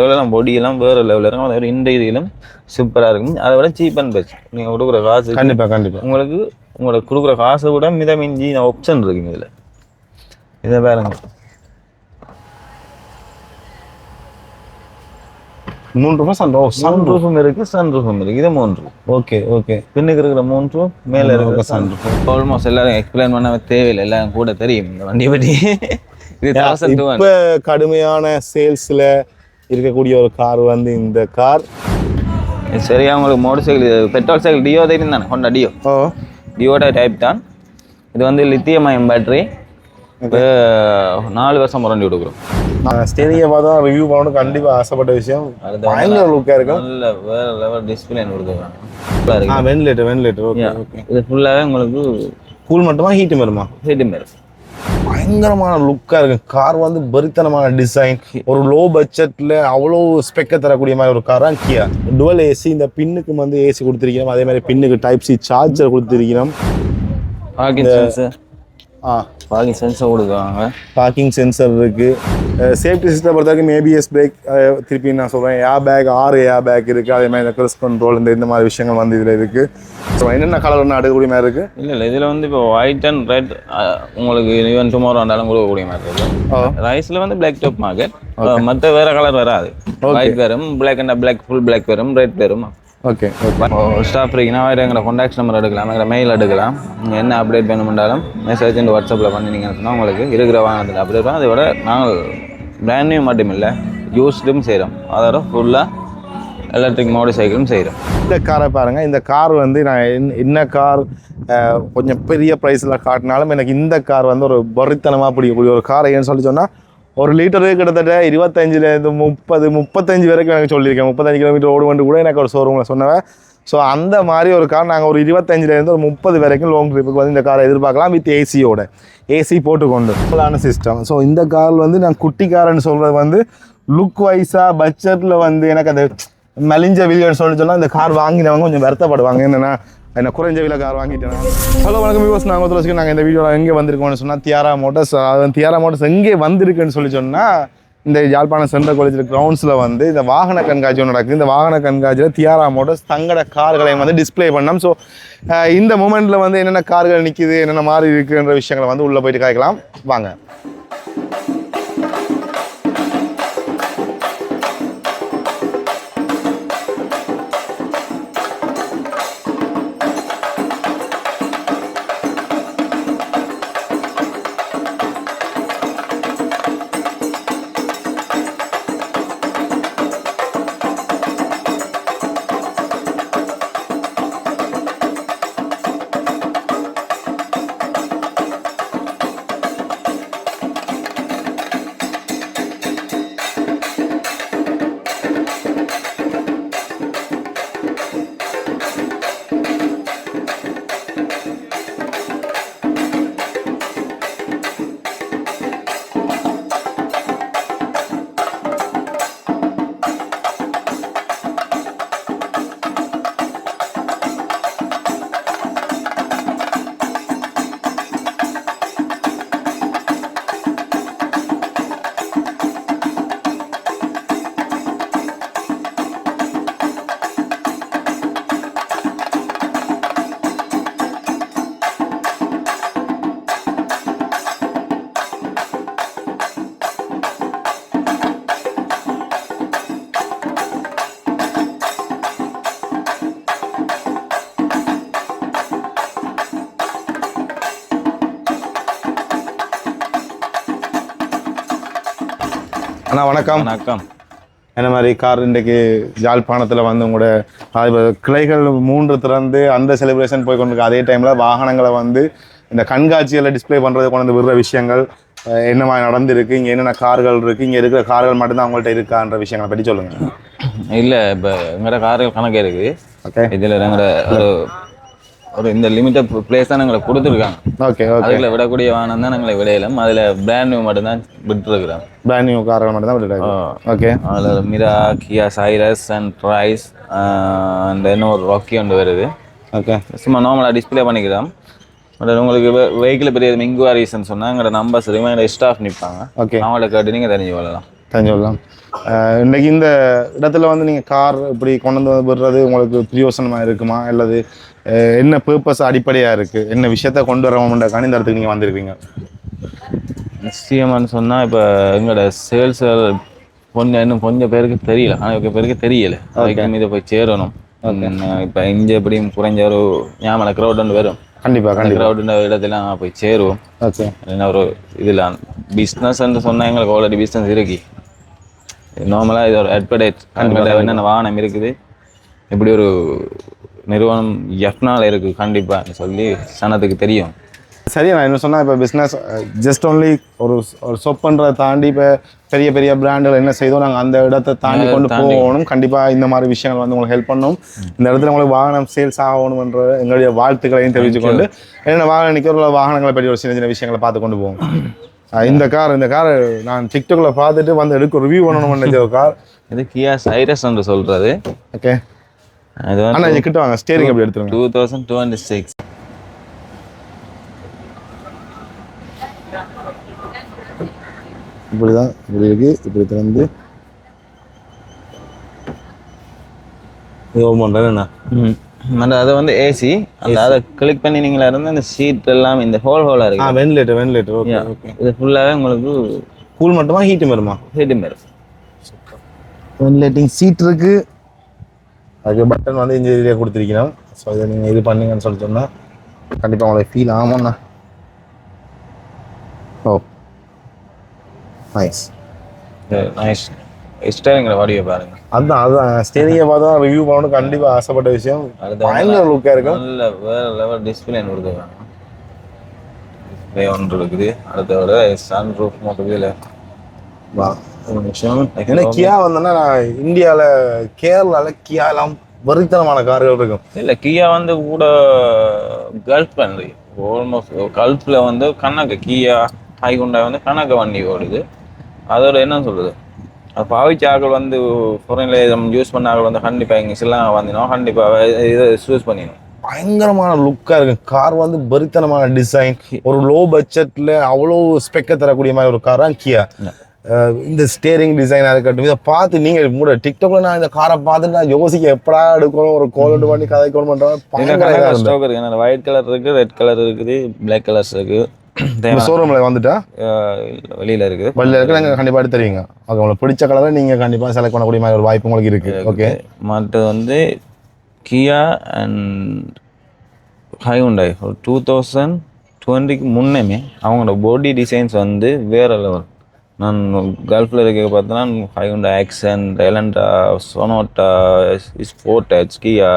லெவலெல்லாம் பொடியெல்லாம் வேறு லெவலில் இருக்கும். அதோட இன்டீரியலும் சூப்பராக இருக்கும். அதை விட சீப் அண்ட் பெஸ்ட். நீங்கள் கொடுக்குற காசு கண்டிப்பாக உங்களுக்கு கொடுக்குற காசை விட மிதமிஞ்சி ஆப்ஷன் இருக்குங்க இதில். இதை பாருங்க, 3 ரூபா சன்ரூஃபும் இருக்கு, சன்ரூஃபும் இருக்கு. இது 3 ரூபா. ஓகே. பின்னுக்கு இருக்கிற 3 ரூபா, மேலே இருக்கிற சன்ரூஃப். ஆல்மோஸ்ட் எல்லாரும் எக்ஸ்பிளைன் பண்ண தேவையில்லை, எல்லாம் கூட தெரியும் இந்த வண்டியை பற்றி. இது 1200. இப்போ கடுமையான சேல்ஸில் இருக்கக்கூடிய ஒரு கார் வந்து இந்த கார். சரியா உங்களுக்கு motorcycle petrol cycle Dio தெரியும் தானே, ஹோண்டா டியோட டைப் தான். இது வந்து லித்தியம் அயன் பேட்டரி. 4 வருஷம் வாரண்டி கொடுக்குறோம். ஸ்டேரிங்கை பார்த்தா ரிவ்யூ பண்ணணும் கண்டிப்பாக ஆசைப்பட்ட விஷயம். பயங்கர லுக்காக இருக்கும். நல்ல வேற லெவல் டிஸ்பிளே கொடுக்குறாங்க. Ventilator okay. இது ஃபுல்லாகவே உங்களுக்கு கூல் மட்டுமா ஹீட்டும் வருமா? ஹீட்டும் வரும். பயங்கரமான லுக்காக இருக்கு கார் வந்து. பரித்தனமான டிசைன், ஒரு லோ பட்ஜெட்டில் அவ்வளோ ஸ்பெக்கை தரக்கூடிய மாதிரி ஒரு கார் தான் கியா. டுவல் ஏசி, இந்த பின்னுக்கு வந்து ஏசி கொடுத்துருக்கணும். அதே மாதிரி பின்னுக்கு டைப் சி சார்ஜர் கொடுத்துருக்கணும். பார்க்கிங் சென்சர் கொடுக்குறாங்க. பார்க்கிங் சென்சர் இருக்குது. சேஃப்டி சிஸ்டம் பொறுத்த வரைக்கும் ஏபிஎஸ் பிரேக், திருப்பி நான் சொல்கிறேன் ஏர் பேக், 6 ஏர் பேக் இருக்குது. அதே மாதிரி இந்த க்ரூஸ் கண்ட்ரோல், இந்த மாதிரி விஷயங்கள் வந்து இதில் இருக்குது. ஸோ என்னென்ன கலர் ஒன்று அடுக்கக்கூடிய மாதிரி இருக்குது? இல்லை இதில் வந்து இப்போ ஒயிட் அண்ட் ரெட் உங்களுக்கு ஈவன் டுமாரோ வந்தாலும் கொடுக்கக்கூடிய மாதிரி இருக்குது. ரைஸில் வந்து பிளாக் டாப் மார்க்கெட், மற்ற வேறு கலர் வராது. ஒயிட் வரும், black and black, full black வரும், ரெட் வரும். ஓகே. ஸ்டாஃப் இருக்குன்னா எங்களை கான்டாக்ட் நம்பர் எடுக்கலாம், எங்களை மெயில் எடுக்கலாம். நீங்கள் என்ன அப்டேட் பண்ணணும்னாலும் மெசேஜ் வாட்ஸ்அப்பில் பண்ணினீங்கன்னு சொன்னால் உங்களுக்கு இருக்கிற வாகனத்தில் அப்டேட் பண்ணோம். அதை விட நாங்கள் பிராண்ட் நியூ மட்டும் இல்லை, யூஸ்டும் செய்கிறோம். அதோட ஃபுல்லாக எலக்ட்ரிக் மோட்டர் சைக்கிளும் செய்கிறோம். இந்த காரை பாருங்கள். இந்த கார் வந்து நான் என்ன கார் கொஞ்சம் பெரிய ப்ரைஸில் காட்டினாலும் எனக்கு இந்த கார் வந்து ஒரு பரித்தனமாக பிடிக்கக்கூடிய ஒரு கார். ஏன்னு சொன்னால் 1 லிட்டரு கிட்டத்தட்ட 25லேருந்து 35 வரைக்கும் எனக்கு சொல்லியிருக்கேன். 35 கிலோமீட்டர் ஓடுவண்டு கூட எனக்கு ஒரு ஷோரூமில் சொன்னவன். ஸோ அந்த மாதிரி ஒரு கார் நாங்கள் ஒரு 25லேருந்து ஒரு 30 வரைக்கும் லாங் ட்ரிப்புக்கு வந்து இந்த காரை எதிர்பார்க்கலாம். வித் ஏசியோட, ஏசி போட்டுக்கொண்டு ஃபுல்லான சிஸ்டம். ஸோ இந்த கார் வந்து நான் குட்டி கார்ன்னு சொல்கிறது வந்து லுக் வைஸாக பட்ஜெட்டில் வந்து எனக்கு அந்த மலிஞ்ச வில்லியன்னு சொன்னால் இந்த கார் வாங்கினவங்க கொஞ்சம் வருத்தப்படுவாங்க. என்னென்னா என்ன குறைஞ்ச விலை கார் வாங்கிட்டேன். ஹலோ வணக்கம் வியூவர்ஸ், நாங்கள் துளசிக்கு நாங்கள் இந்த வீடியோவில் எங்கே வந்திருக்கோம்னு சொன்னால் தியாரா மோட்டர்ஸ். தியாரா மோட்டர்ஸ் எங்கே வந்திருக்குன்னு சொன்னால் இந்த யாழ்ப்பாணம் சென்ட்ரல் காலேஜ் கிரவுண்ட்ஸில் வந்து இந்த வாகன கண்காட்சி ஒன்று நடக்குது. இந்த வாகன கண்காட்சியில் தியாரா மோட்டர்ஸ் தங்கட கார்களையும் வந்து டிஸ்பிளே பண்ணோம். ஸோ இந்த மூமெண்ட்டில் வந்து என்னென்ன கார்கள் நிற்கிது, என்னென்ன மாதிரி இருக்குன்ற விஷயங்களை வந்து உள்ளே போயிட்டு காய்க்கலாம் வாங்க. அண்ணா வணக்கம். வணக்கம். என்ன மாதிரி கார் இன்றைக்கு யாழ்ப்பாணத்தில் வந்து உங்களோட கிளைகள் 3 திறந்து அந்த செலிப்ரேஷன் போய் கொண்டிருக்கு. அதே டைமில் வாகனங்களை வந்து இந்த கண்காட்சியில் டிஸ்பிளே பண்ணுறது கொண்டு வந்து விடுற விஷயங்கள் என்ன மாதிரி நடந்திருக்கு, இங்கே என்னென்ன கார்கள் இருக்குது, இங்கே இருக்கிற கார்கள் மட்டும்தான் அவங்கள்ட்ட இருக்கான்ற விஷயங்களை பற்றி சொல்லுங்கள். இல்லை இப்போ எங்களோட கார்கள் கணக்கே இருக்குது. ஓகே. இதில் எங்களோட ஒரு இந்த லிமிட்டட் பிளேஸ் தான் எங்களை கொடுத்துருக்காங்க. ஓகே. அதில் விடக்கூடிய வாகனம் தான் எங்களை விடையிலும். அதில் பிராண்ட் நியூ மட்டும்தான் விட்டுருக்குறோம். பிராண்ட் நியூ கார்கள் மட்டும் தான் விட்டுருக்காங்க. ஓகே. அதில் மிரா, கியா சைரஸ் அண்ட் ரைஸ் அண்ட் இன்னும் ஒரு ராக்கி ஒன்று வருது. ஓகே. சும்மா நார்மலாக டிஸ்பிளே பண்ணிக்கிறோம். பட் உங்களுக்கு வெஹிக்கிள் பெரிய இன்குவாரிஸ்ன்னு சொன்னால் எங்களோட நம்பர்ஸ் எங்களோட ஸ்டாஃப் நிற்பாங்க. ஓகே. அவங்கள கேட்டு நீங்கள் தெரிஞ்சு கொள்ளலாம். இன்னைக்கு இந்த இடத்துல வந்து நீங்கள் கார் இப்படி கொண்டு வந்து விடுறது உங்களுக்கு பிரயோசனமாக இருக்குமா அல்லது என்ன பர்பஸ் அடிப்படையாக இருக்குது என்ன விஷயத்த கொண்டு வரணும்ன்றக்கான இந்த இடத்துக்கு நீங்கள் வந்திருக்கீங்க? நிச்சயமானு சொன்னால் இப்போ எங்களோட சேல்ஸ்கள் இன்னும் கொஞ்சம் பேருக்கு தெரியல, ஆனால் பேருக்கு தெரியல. அதுக்கு இதை போய் சேரணும். இப்போ இங்கே எப்படியும் குறைஞ்ச ஒரு ஞாபகம் க்ரௌட் ஒன்று வரும். கண்டிப்பாக க்ரௌடுன்ற இடத்துல போய் சேருவோம். ஓகே, என்ன ஒரு இதில் பிஸ்னஸ்ன்னு சொன்னால் எங்களுக்கு ஆல்ரெடி பிஸ்னஸ் இருக்கு. நார்மலாக இது ஒரு அட்வர்டைஸ், என்னென்ன வாகனம் இருக்குது, இப்படி ஒரு நிறுவனம் எஃப்னால் இருக்குது கண்டிப்பாக சொல்லி சனத்துக்கு தெரியும். சரி, நான் என்ன சொன்னால் இப்போ பிஸ்னஸ் ஜஸ்ட் ஒன்லி ஒரு சொப்புன்றதை தாண்டி இப்போ பெரிய பெரிய பிராண்டுகள் என்ன செய்தோம் நாங்கள் அந்த இடத்தை தாண்டி கொண்டு போகணும். கண்டிப்பாக இந்த மாதிரி விஷயங்கள் வந்து உங்களுக்கு ஹெல்ப் பண்ணணும். இந்த இடத்துல உங்களுக்கு வாகனம் சேல்ஸ் ஆகணும்ன்ற எங்களுடைய வாழ்த்துக்களையும் தெரிவித்துக்கொண்டு என்னென்ன வாகனம் நிற்கிற வாகனங்களை பற்றி ஒரு சின்ன சின்ன விஷயங்களை பார்த்து கொண்டு போவோம். இந்த கார் நான் டிக்டாக்ல பார்த்துட்டு வந்து எடுக்க ரிவ்யூ பண்ணணும்னு நினைச்ச ஒரு கார் இது கியா சைரஸ் என்று சொல்கிறது. ஓகே, ஆனால் கிட்ட வாங்க, ஸ்டேரிங் அப்படி எடுத்துருங்க. 2026 இப்படிதான் இப்படி இருக்கு. இப்படி திறந்து என்ன அதை வந்து ஏசி அதை கிளிக் பண்ணி நீங்களா இருந்து அந்த சீட் எல்லாம் இந்த ஹோலா இருக்கு. வென்டிலேட்டர். ஓகே, இது ஃபுல்லாகவே உங்களுக்கு கூல் மட்டுமா ஹீட்டும் வருமா? ஹீட்டும் வரும். வென்டிலேட்டிங் சீட் இருக்கு. அதுக்கு பட்டன் வந்து இன்ஜினியரியாக கொடுத்துருக்கணும். ஸோ இதை நீங்கள் இது பண்ணீங்கன்னு சொல்லி சொன்னால் கண்டிப்பாக உங்களுக்கு ஃபீல் ஆகும்ண்ணா. Oh nice nice. ஸ்டேரிங்கில் வாடியை பாருங்க. அதுதான் ஸ்டேரிங்கை பார்த்தா ரிவ்யூ பண்ணணும் கண்டிப்பாக ஆசைப்பட்ட விஷயம். பயங்கர லுக்காக இருக்கும். நல்ல வேற லெவல் டிஸ்பிளே கொடுத்துருக்காங்க. டிஸ்பிளே ஒன்று இருக்குது. அடுத்தோட சன் ரூஃப் மட்டும் இல்லை. வா ஒரு நிமிஷம். ஏன்னா கியா வந்தோன்னா நான் இந்தியாவில் கேரளாவில் கியா எல்லாம் வரித்தனமான கார்கள் இருக்கும். இல்லை, கியா வந்து கூட கல்ஃப் பண்ணி ஆல்மோஸ்ட் கல்ஃபில் வந்து கணக்கு கியா ஹைகுண்டா வந்து கணக்கு வண்டி ஓடுது. அதோட என்ன சொல்கிறது, அது பாவிச்ச ஆக்கள் வந்து ஃபாரினில் யூஸ் பண்ண ஆக்கள் வந்து கண்டிப்பாக இங்கே எல்லாம் வந்தினோம் கண்டிப்பாக இதை சூஸ் பண்ணிடணும். பயங்கரமான லுக்காக இருக்கும். கார் வந்து பரித்தனமான டிசைன், ஒரு லோ பட்ஜெட்டில் அவ்வளோ ஸ்பெக்கை தரக்கூடிய மாதிரி ஒரு கார் தான் கியா. இந்த ஸ்டேரிங் டிசைனாக இருக்கட்டும், இதை பார்த்து நீங்கள் கூட டிக்டாக்ல நான் இந்த காரை பார்த்துட்டு நான் யோசிக்க எப்படா எடுக்கணும், ஒரு கோலோடு பண்ணி கதைக்கணும் பண்ணுறேன். ஸ்டாக் இருக்குது, ஒயிட் கலர் இருக்குது, ரெட் கலர் இருக்குது, பிளாக் கலர்ஸ் இருக்குது. ஷோரூமில் வந்துட்டா வெளியில் இருக்குது. வெளியில் இருக்குது. நீங்கள் கண்டிப்பாக எடுத்து தருவீங்க. அது உங்களுக்கு பிடிச்ச கலரை நீங்கள் கண்டிப்பாக செலக்ட் பண்ணக்கூடிய மாதிரி ஒரு வாய்ப்பு உங்களுக்கு இருக்குது. ஓகே, மற்றது வந்து கியா அண்ட் ஹையுண்டாய் ஒரு 2020க்கு முன்னே அவங்களோட பாடி டிசைன்ஸ் வந்து வேறு லெவல். நான் கல்ஃபில் இருக்க பார்த்தோன்னா ஹையுண்டாய் ஆக்சென்ட், எலண்டா, சொனோட்டா, ஸ்போர்டேஜ், கியா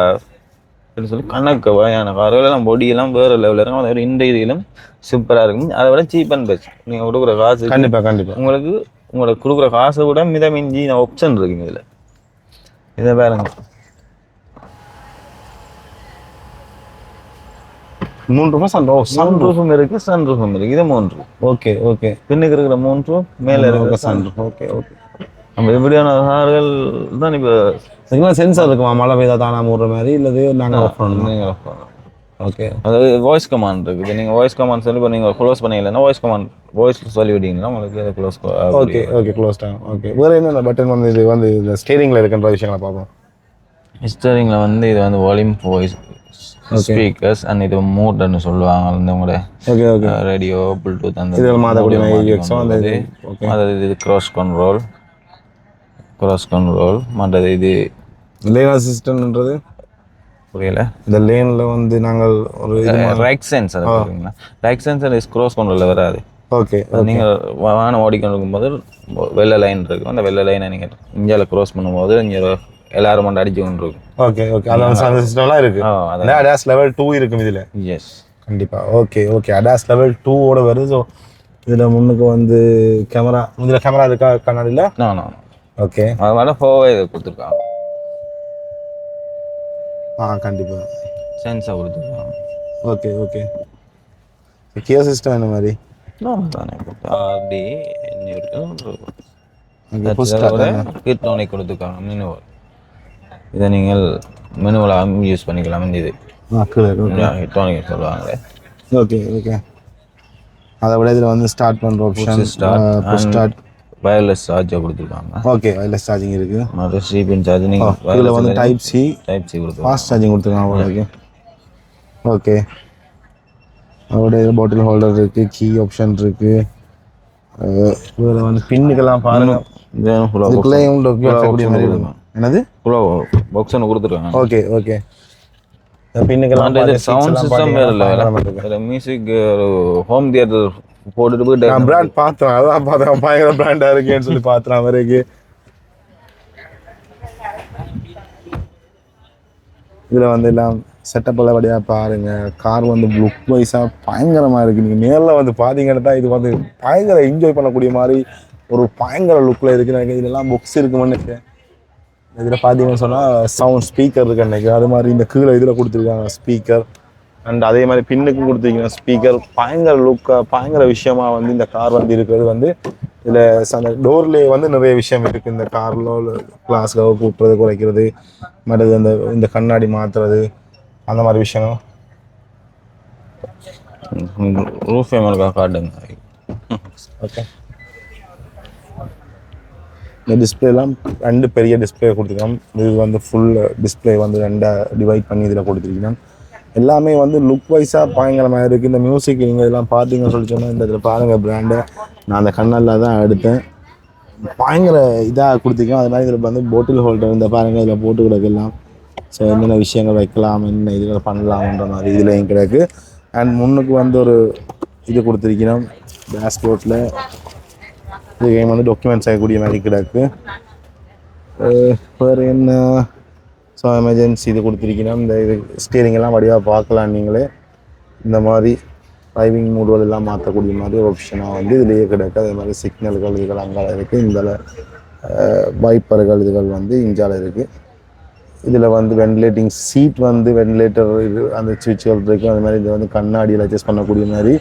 சொல்லி கணக்கு வகையான கார்களெல்லாம் பொடியெல்லாம் வேறு லெவலில் இருக்கும். அதோட இன்டீரியலும் சூப்பராக இருக்கும். அதை விட சீப் அண்ட் பெஸ்ட். நீங்கள் கொடுக்குற காசு கண்டிப்பாக உங்களுக்கு கொடுக்குற காசை விட மிதமிஞ்சி ஆப்ஷன் இருக்குங்க இதில். இதை பாருங்க, 3 ரூபா சன் ரூஃபும் இருக்கு, சன் ரூஃபும் இருக்கு. இது 3. ஓகே பின்னுக்கு இருக்கிற 3 மேலே இருக்கிற சன் ரூஃப். ஓகே நம்ம இப்படியான கார்கள் தான் இப்போ சென்சார் இருக்குமா, மழை பெய்தா தானா மூடுற மாதிரி, இல்லது நாங்கள் ஆஃப் பண்ணணும்? நீங்கள் ஆஃப் பண்ணணும். ஓகே, அதாவது வாய்ஸ் கமாண்ட் இருக்குது. நீங்கள் வாய்ஸ் கமாண்ட் சொல்லி இப்போ நீங்கள் க்ளோஸ் பண்ணிக்கலன்னா வாய்ஸ் சொல்லி விட்டீங்கன்னா உங்களுக்கு அதை close. Okay close time. Okay, வேறு என்னென்ன பட்டன் வந்து இது வந்து இந்த ஸ்டேரிங்கில் இருக்கின்ற விஷயங்களை பார்ப்போம். ஸ்டேரிங்கில் வந்து இது வந்து வால்யூம், வாய்ஸ், ஸ்பீக்கர்ஸ் அண்ட் இது மோட்னு சொல்லுவாங்க. அந்த உங்களோட ரேடியோ, ப்ளூடூத் அந்த இதில் மாற்றக்கூடிய அதாவது இது க்ராஸ் கண்ட்ரோல் மற்றது இது லேன் அசிஸ்டன்ட்ன்றது புரியல. இந்த லேனில் வந்து நாங்கள் ஒரு ரைட் சென்சர் இருக்குங்களா, ரைட் சென்சர் இஸ் க்ராஸ் கண்ட்ரோலில் வராது. ஓகே, நீங்கள் வாகனம் ஓடிக்கொண்டு இருக்கும்போது வெள்ளை லைன் இருக்கும். அந்த வெள்ளை லைனை நீங்கள் இந்தியாவில் க்ராஸ் பண்ணும்போது இங்கே எல்லாரும் மட்டும் அடிச்சு கொண்டு இருக்கும். ஓகே, அதான் சிஸ்டம்லாம் இருக்குது. அடாஸ் லெவல் 2 இருக்கும் இதில். எஸ், கண்டிப்பாக. ஓகே, அடாஸ் லெவல் 2ஓட வருது. ஸோ இதில் முன்னுக்கு வந்து கேமரா, இதில் கேமரா இருக்கா கண்ணாடியில்? நான் ஓகே, அதனால ஃபோவே இதை கொடுத்துருக்காங்க. கண்டிப்பாக சென்ஸாக கொடுத்துருக்காங்க. ஓகே கியர் சிஸ்டம் என்ன மாதிரி தானே அப்படி ஹிட்னோனிக் கொடுத்துருக்காங்க. மெனுவல் இதை நீங்கள் மெனுவலாக யூஸ் பண்ணிக்கலாம். இது ஹிட்னோனிக் சொல்லுவாங்களே. ஓகே அதை விட இதில் வந்து ஸ்டார்ட் பண்ணுற ஆப்ஷன், ஸ்டார்ட் வயர்லெஸ் சார்ஜர் கொடுத்துருக்காங்க. ஓகே வயர்லெஸ் சார்ஜிங் இருக்குது. மற்ற ஸ்ரீபின் சார்ஜ் நீங்கள் இதில் வந்து டைப் சி கொடுத்துருக்காங்க. ஃபாஸ்ட் சார்ஜிங் கொடுத்துருக்காங்க உங்களுக்கு. ஓகே அதோட பாட்டில் ஹோல்டர் இருக்குது, கீ ஆப்ஷன் இருக்குது. இதில் வந்து பின்னுக்கெல்லாம் பாருங்கள். என்னது பாக்ஸ் ஒன்று கொடுத்துருக்காங்க. ஓகே ஓகே பின்னுக்கெல்லாம் சவுண்ட் சிஸ்டம் வேறு மியூசிக் ஹோம் தியேட்டர் போட்டுட்டு போய் நான் பிராண்ட் பார்த்தேன், அதான் பார்த்தேன் பயங்கர பிராண்டாக இருக்கேன்னு சொல்லி பார்த்தேன் வரைக்கு. இதில் வந்து எல்லாம் செட்டப் நல்லபடியாக பாருங்கள். கார் வந்து லுக் வைஸாக பயங்கரமாக இருக்குது. நீங்கள் நேரில் வந்து பார்த்தீங்கன்னா தான் இது வந்து பயங்கர என்ஜாய் பண்ணக்கூடிய மாதிரி ஒரு பயங்கர லுக்கில் இருக்குது. எனக்கு இதெல்லாம் புக்ஸ் இருக்குன்னு நினைக்கிறேன். இதில் பார்த்தீங்கன்னு சொன்னால் சவுண்ட் ஸ்பீக்கர் இருக்குது எனக்கு. அது மாதிரி இந்த கீழே இதில் கொடுத்துருக்காங்க ஸ்பீக்கர். அண்ட் அதே மாதிரி பின்னுக்கும் கொடுத்துருக்கீங்க ஸ்பீக்கர். பயங்கர லுக்காக பயங்கர விஷயமா வந்து இந்த கார் வந்து இருக்கிறது வந்து இதில் அந்த டோர்லேயே வந்து நிறைய விஷயம் இருக்குது. இந்த காரில் கிளாஸில் கூட்டுறது குறைக்கிறது, மற்றது இந்த கண்ணாடி மாற்றுறது, அந்த மாதிரி விஷயம். ரூஃப் இருக்கா காட்டுங்க. ஓகே இந்த டிஸ்பிளேலாம் 2 பெரிய டிஸ்பிளே கொடுத்துருக்கோம். இது வந்து ஃபுல் டிஸ்பிளே வந்து 2 டிவைட் பண்ணி இதில் கொடுத்துருக்கோம். எல்லாமே வந்து லுக் வைஸாக பயங்கரமாக இருக்குது. இந்த மியூசிக் நீங்கள் இதெல்லாம் பார்த்தீங்கன்னு சொல்லி சொன்னால் இந்த இதில் பாருங்கள் பிராண்டை நான் அந்த கண்ணால் தான் எடுத்தேன். பயங்கர இதாக கொடுத்துருக்கோம். அது மாதிரி இதில் வந்து பாட்டில் ஹோல்டர் இந்த பாருங்கள் இதில் போட்டு கிடக்கலாம். ஸோ என்னென்ன விஷயங்கள் வைக்கலாம், என்ன இதில் பண்ணலாம்ன்ற மாதிரி இதில் கிடக்கு. அண்ட் முன்னுக்கு வந்து ஒரு இது கொடுத்துருக்கணும் டேஷ்போர்ட்டில். இது வந்து டாக்குமெண்ட்ஸ் ஆகக்கூடிய மாதிரி கிடக்கு. வேறு என்ன ஸோ எமர்ஜென்சி இது கொடுத்துருக்கணும். இந்த இது ஸ்டீரிங் எல்லாம் வடிவாக பார்க்கலாம் நீங்களே. இந்த மாதிரி டிரைவிங் மூடுகள் எல்லாம் மாற்றக்கூடிய மாதிரி ஒரு ஆப்ஷனாக வந்து இதுலேயே கிடக்கு. அதே மாதிரி சிக்னல்கள் இதுகள் அங்கால இருக்குது. இதில் வைப்பர்கள் இதுகள் வந்து இங்கால இருக்குது. இதில் வந்து வென்டிலேட்டிங் சீட் வந்து வென்டிலேட்டர் இது அந்த சுவிட்சுகள் இருக்குது. அது மாதிரி இதை வந்து கண்ணாடியில் அட்ஜஸ்ட் பண்ணக்கூடிய மாதிரி.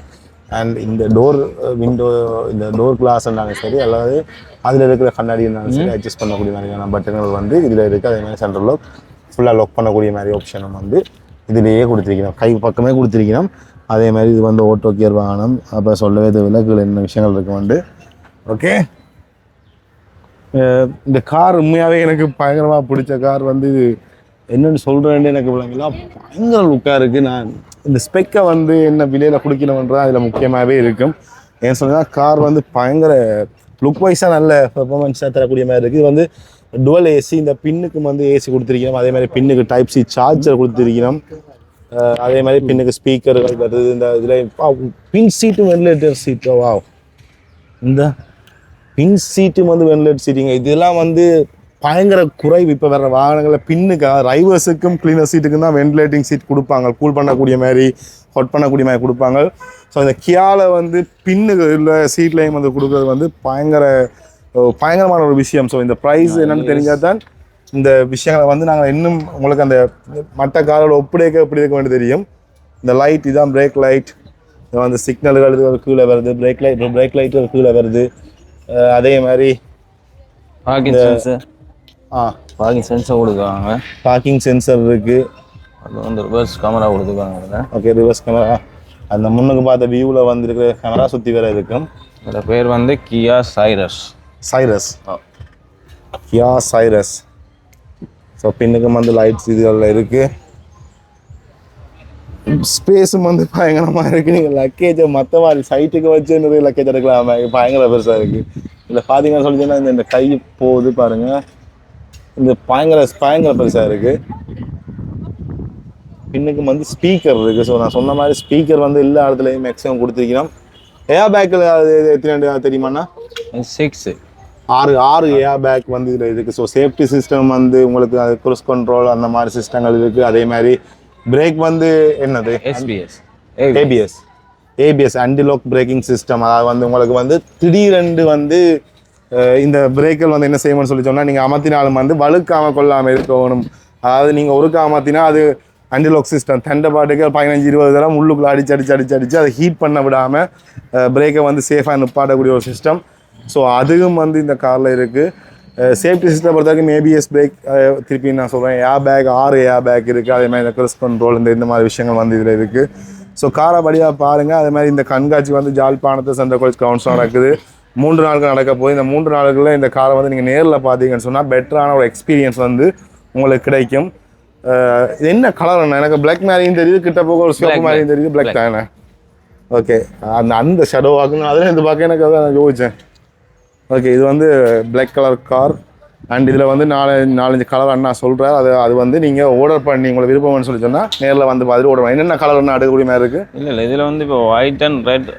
அண்ட் இந்த டோர் விண்டோ இந்த டோர் கிளாஸ் இருந்தாலும் சரி, அதாவது அதில் இருக்கிற கண்ணாடி இருந்தாலும் சரி அட்ஜஸ்ட் பண்ணக்கூடிய மாதிரியான பட்டன்கள் வந்து இதில் இருக்குது. அதே மாதிரி சென்ட்ரல் லாக் ஃபுல்லாக லாக் பண்ணக்கூடிய மாதிரி ஆப்ஷனும் வந்து இதிலேயே கொடுத்துருக்கணும். கை பக்கமே கொடுத்துருக்கணும். அதே மாதிரி இது வந்து ஓட்டோ கியர் வாகனம். அப்போ சொல்லவே தேவையில்லை கீழே என்ன விஷயங்கள் இருக்கு வந்து. ஓகே இந்த கார் உண்மையாகவே எனக்கு பயங்கரமாக பிடிச்ச கார் வந்து இது என்னென்னு சொல்கிறேன்னு எனக்கு விளங்கலாம். பயங்கர லுக்காக இருக்குது. நான் இந்த ஸ்பெக்கை வந்து என்ன விலையில் கொடுக்கணுன்றதான் அதில் முக்கியமாகவே இருக்கும். ஏன்னு சொன்னால் கார் வந்து பயங்கர லுக் வைஸாக நல்ல பெர்ஃபார்மன்ஸாக தரக்கூடிய மாதிரி இருக்குது. இது வந்து டுவல் ஏசி. இந்த பின்னுக்கு வந்து ஏசி கொடுத்துருக்கணும். அதே மாதிரி பின்னுக்கு டைப் சி சார்ஜர் கொடுத்துருக்கணும். அதே மாதிரி பின்னுக்கு ஸ்பீக்கர்கள் வருது. இந்த இதில் பின் சீட்டும் வென்டிலேட்டர் சீட்டோ வா இந்த பின் சீட்டும் வந்து வென்டிலேட்டர் சீட்டிங்க. இதெல்லாம் வந்து பயங்கர குறைவு. இப்போ வேறு வாகனங்களில் பின்னுக்கு டிரைவர்ஸுக்கும் கிளீனர் சீட்டுக்கும் தான் வென்டிலேட்டிங் சீட் கொடுப்பாங்க. கூல் பண்ணக்கூடிய மாதிரி ஹாட் பண்ணக்கூடிய மாதிரி கொடுப்பாங்க. ஸோ இந்த கியாவில் வந்து பின்னுக்கு இல்லை சீட்லையும் வந்து கொடுக்குறது வந்து பயங்கரமான ஒரு விஷயம். ஸோ இந்த ப்ரைஸ் என்னென்னு தெரிஞ்சால் தான் இந்த விஷயங்களை வந்து நாங்கள் இன்னும் உங்களுக்கு அந்த மற்ற காரோட எப்படி இருக்க வேண்டிய தெரியும். இந்த லைட் இதுதான் பிரேக் லைட். வந்து சிக்னல்கள் இது கீழே வருது. பிரேக் லைட் கீழே வருது. அதே மாதிரி பார்க்கிங் சென்சர் கொடுக்குறாங்க. பார்க்கிங் சென்சர் இருக்குது. அது வந்து ரிவர்ஸ் கேமரா கொடுத்துருக்காங்க. Okay reverse camera. அந்த முன்னுக்கு பார்த்த வியூவில் வந்துருக்கிற கேமரா சுற்றி வேற இருக்கும். அதோட பேர் வந்து கியா சைரஸ். கியா சைரஸ். ஸோ பின்னுக்கும் வந்து லைட்ஸ் இதுகளில் இருக்குது. ஸ்பேஸும் வந்து பயங்கரமாக இருக்குது. நீங்கள் லக்கேஜை மற்ற மாதிரி சைட்டுக்கு வச்சு நிறைய லக்கேஜ் எடுக்கலாம். பயங்கர பெருசாக இருக்குது. இதில் பார்த்தீங்கன்னு சொல்லிச்சுன்னா இந்த கை போகுது பாருங்கள். இந்த பயங்கர பெருசாக இருக்குது. பின்னுக்கு வந்து ஸ்பீக்கர் இருக்குது. ஸோ நான் சொன்ன மாதிரி ஸ்பீக்கர் வந்து எல்லா இடத்துலையும் மேக்ஸிமம் கொடுத்துருக்கிறோம். ஏர் பேக்கில் அது எத்தனை தெரியுமாண்ணா? 6 ஏர் பேக் வந்து இதில் இருக்குது. ஸோ சேஃப்டி சிஸ்டம் வந்து உங்களுக்கு அது க்ரூஸ் கண்ட்ரோல் அந்த மாதிரி சிஸ்டங்கள் இருக்குது. அதே மாதிரி பிரேக் வந்து என்னது ABS anti lock braking system. அதாவது வந்து உங்களுக்கு வந்து திடீரென்று வந்து இந்த பிரேக்கில் வந்து என்ன செய்யணும்னு சொல்லி சொன்னால் நீங்கள் அமர்த்தினாலும் வந்து வழுக்காமல் கொள்ளாமல் இருக்கணும். அதாவது நீங்கள் ஒருக்கா அமர்த்தினா அது ஆன்டிலாக் சிஸ்டம் தண்டை பாட்டுக்கு 15-20 தடவை உள்ளுக்குள்ளே அடிச்சு அதை ஹீட் பண்ண விடாமல் பிரேக்கை வந்து சேஃபாக நிப்பாட்டக்கூடிய ஒரு சிஸ்டம். ஸோ அதுவும் வந்து இந்த காரில் இருக்குது. சேஃப்டி சிஸ்டம் பொறுத்த வரைக்கும் ஏபிஎஸ் பிரேக், திருப்பி நான் சொல்கிறேன் ஏர் பேக் 6 ஏர் பேக் இருக்குது. அதே மாதிரி இந்த க்ரூஸ் கண்ட்ரோல் இந்த மாதிரி விஷயங்கள் வந்து இதில் இருக்குது. ஸோ காரை படியாக பாருங்கள். அதே மாதிரி இந்த கண்காட்சி வந்து ஜாழ்ப்பாணத்தை சென்ற கோயில் கவுன்சில் நடக்குது. 3 நாட்கள் நடக்க போகுது. இந்த 3 நாட்களில் இந்த காரை வந்து நீங்கள் நேரில் பார்த்தீங்கன்னு சொன்னால் பெட்டரான ஒரு எக்ஸ்பீரியன்ஸ் வந்து உங்களுக்கு கிடைக்கும். இது என்ன கலர் என்ன? எனக்கு பிளாக் மாதிரியும் தெரியுது, கிட்ட போக ஒரு சிவப்பு மாதிரியும் தெரியுது. பிளாக் தானே? ஓகே, அந்த ஷேடோ ஆகுங்க அதில் இருந்து பார்க்க எனக்கு அதான் யோசித்தேன். ஓகே, இது வந்து பிளாக் கலர் கார் அண்ட் இதில் வந்து 4-5 கலர் அண்ணா சொல்கிறார். அது வந்து நீங்கள் ஆர்டர் பண்ணி உங்களுக்கு விருப்பம்னு சொல்லி சொன்னால் நேரில் வந்து பார்த்துட்டு ஆர்டர் பண்ணி என்னென்ன கலர் என்ன எடுக்கக்கூடிய மாதிரி இருக்குது? இல்லை இதில் வந்து இப்போ ஒயிட் அண்ட் ரெட்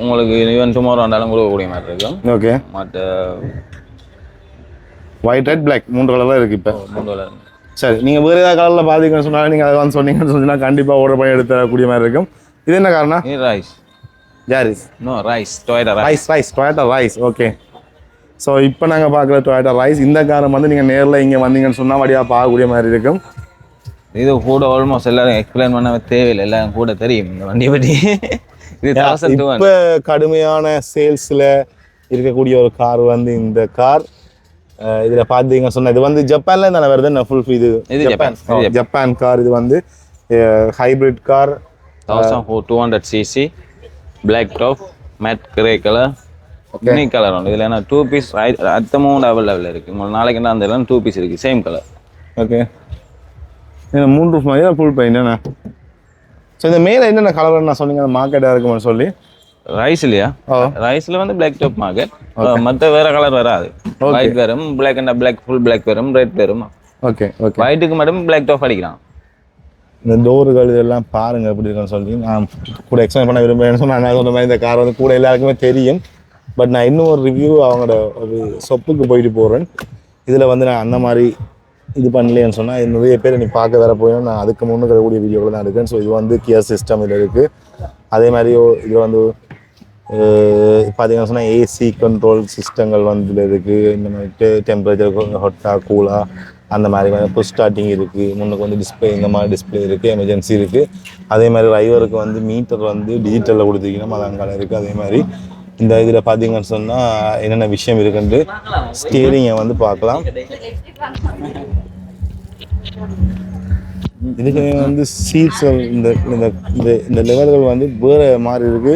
உங்களுக்கு ஈவன் டுமாரோ வந்தாலும் கொடுக்கக்கூடிய மாதிரி இருக்கும். ஓகே, மற்ற ஒயிட் ரெட் பிளாக் 3 கலரில் இருக்குது இப்போ. 3 கலர். சரி, நீங்கள் வேறு ஏதாவது கலரில் பார்த்தீங்கன்னு சொன்னால் நீங்கள் அதை வந்து சொன்னீங்கன்னு சொன்னால் கண்டிப்பாக ஆர்டர் பண்ணி எடுத்துக்கூடிய மாதிரி இருக்கும். இது என்ன காரணம்? இது Raize. Yaris? No Raize, Toyota Raize Toyota Raize. Okay, so இப்போ நாங்கள் பார்க்குற டொயோட்டா ரைஸ் இந்த காரம் வந்து நீங்கள் நேரில் இங்கே வந்தீங்கன்னு சொன்னால் வழியாக பார்க்கக்கூடிய மாதிரி இருக்கும். இது கூட ஆல்மோஸ்ட் எல்லாரும் எக்ஸ்பிளைன் பண்ண தேவையில்லை, எல்லாம் கூட தெரியும் இந்த வண்டியை பற்றி. இது 1200. இப்போ கடுமையான சேல்ஸில் இருக்கக்கூடிய ஒரு கார் வந்து இந்த கார். இதில் பார்த்தீங்கன்னு சொன்னால் இது வந்து ஜப்பான்ல தானே வருது என்ன ஃபுல் இது ஜப்பான் கார். இது வந்து hybrid car 1200 cc black top matte grey colour unique colour உண்டு. இதில் என்ன 2 பீஸ் அத்தமும் அவைலபிள் இருக்குது. உங்களுக்கு நாளைக்கு என்ன அந்த 2 பீஸ் இருக்குது சேம் கலர். ஓகே, ஏன்னா 3 ரூஃப் மாதிரி ஃபுல் பெயிண்ட் என்ன? ஸோ இந்த மேலே என்னென்ன கலர் நான் சொன்னீங்க மார்க்கெட்டாக இருக்குமான்னு சொல்லி ரைஸ் இல்லையா? ரைஸில் வந்து பிளாக் டாப் மார்க்கெட், மற்ற வேறு கலர் வராது. ஒயிட் வரும், black and black full black வரும், ரெட் வரும். ஓகே ஓகே, ஒயிட்டுக்கு மட்டும் பிளாக் டாப் அடிக்கிறான். இந்த டோர்கள் இதெல்லாம் பாருங்கள் எப்படி இருக்குன்னு சொல்லி நான் கூட எக்ஸ்பிளைன் பண்ண விரும்புகிறேன்னு சொன்னால் நான் சொன்ன மாதிரி இந்த கார் வந்து கூட எல்லாருக்குமே தெரியும். பட் நான் இன்னும் ஒரு ரிவ்யூ அவங்களோட ஒரு ஷாப்புக்கு போயிட்டு போகிறேன். இதில் வந்து நான் அந்த மாதிரி இது பண்ணலேன்னு சொன்னால் இது நிறைய பேர் நீ பார்க்க வர போயிடும். நான் அதுக்கு முன்னுக்கு இருக்கக்கூடிய வீடியோவில் தான் எடுக்கேன். ஸோ இது வந்து கியர் சிஸ்டம் இதில் இருக்குது. அதே மாதிரி இதில் வந்து பார்த்தீங்கன்னா சொன்னால் ஏசி கண்ட்ரோல் சிஸ்டங்கள் வந்து இதில் இருக்குது. இந்த மாதிரி டெம்பரேச்சர் ஹாட்டா கூலா அந்த மாதிரி வந்து புஷ் ஸ்டார்டிங் இருக்குது. முன்னுக்கு வந்து டிஸ்பிளே இந்த மாதிரி டிஸ்பிளே இருக்குது, எமர்ஜென்சி இருக்குது. அதே மாதிரி டிரைவருக்கு வந்து மீட்டர் வந்து டிஜிட்டலில் கொடுத்துருக்கணும், அது அங்கே இருக்குது. அதே மாதிரி இந்த இதில் பார்த்தீங்கன்னு சொன்னால் என்னென்ன விஷயம் இருக்குன்ட்டு ஸ்டீரிங்கை வந்து பார்க்கலாம். இதுக்கு வந்து சீட்ஸ் இந்த இந்த இந்த லெவல்கள் வந்து வேறு மாதிரி இருக்குது.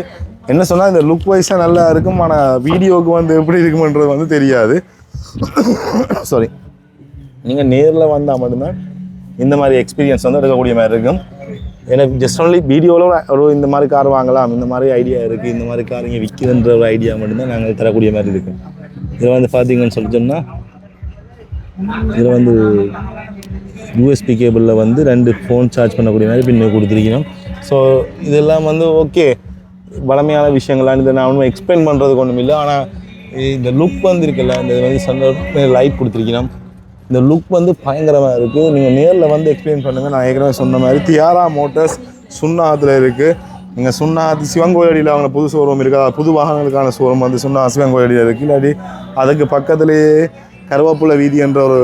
என்ன சொன்னால் இந்த லுக் வைஸாக நல்லா இருக்கும், ஆனால் வீடியோவுக்கு வந்து எப்படி இருக்குமன்றது வந்து தெரியாது. சாரி, நீங்கள் நேரில் வந்தால் மட்டும்தான் இந்த மாதிரி எக்ஸ்பீரியன்ஸ் வந்து எடுக்கக்கூடிய மாதிரி இருக்கும். எனக்கு ஜஸ்ட் ஒன்லி வீடியோவில் ஒரு இந்த மாதிரி கார் வாங்கலாம், இந்த மாதிரி ஐடியா இருக்குது, இந்த மாதிரி கார் இங்கே விற்கிதுன்ற ஒரு ஐடியா மட்டும்தான் நாங்கள் தரக்கூடிய மாதிரி இருக்கும். இதில் வந்து பார்த்தீங்கன்னு சொல்லி சொன்னால் இதில் வந்து யூஎஸ்பி கேபிளில் வந்து 2 ஃபோன் சார்ஜ் பண்ணக்கூடிய மாதிரி பின்ன கொடுத்துருக்கணும். ஸோ இதெல்லாம் வந்து ஓகே வளமையான விஷயங்கள்லாம் இதை நான் ஒன்றும் எக்ஸ்பிளைன் பண்ணுறதுக்கு ஒன்றும் இல்லை. ஆனால் இந்த லுக் வந்து இருக்குல்ல, இந்த வந்து சன் லைட் கொடுத்துருக்கணும், இந்த லுக் வந்து பயங்கரமாக இருக்குது. நீங்கள் நேரில் வந்து எக்ஸ்பிளைன் பண்ணுங்கள். நான் ஏற்கனவே சொன்ன மாதிரி தியாரா மோட்டர்ஸ் சுண்ணாத்தில் இருக்குது. நீங்கள் சுண்ணாத்து சிவங்கோயிலில் அவங்க புது ஷோரூம் இருக்குது, புது வாகனங்களுக்கான ஷோரூம் வந்து சிவங்கோயிலில் இருக்குது. இல்லாட்டி அதுக்கு பக்கத்துலேயே கருவேப்புல வீதி என்ற ஒரு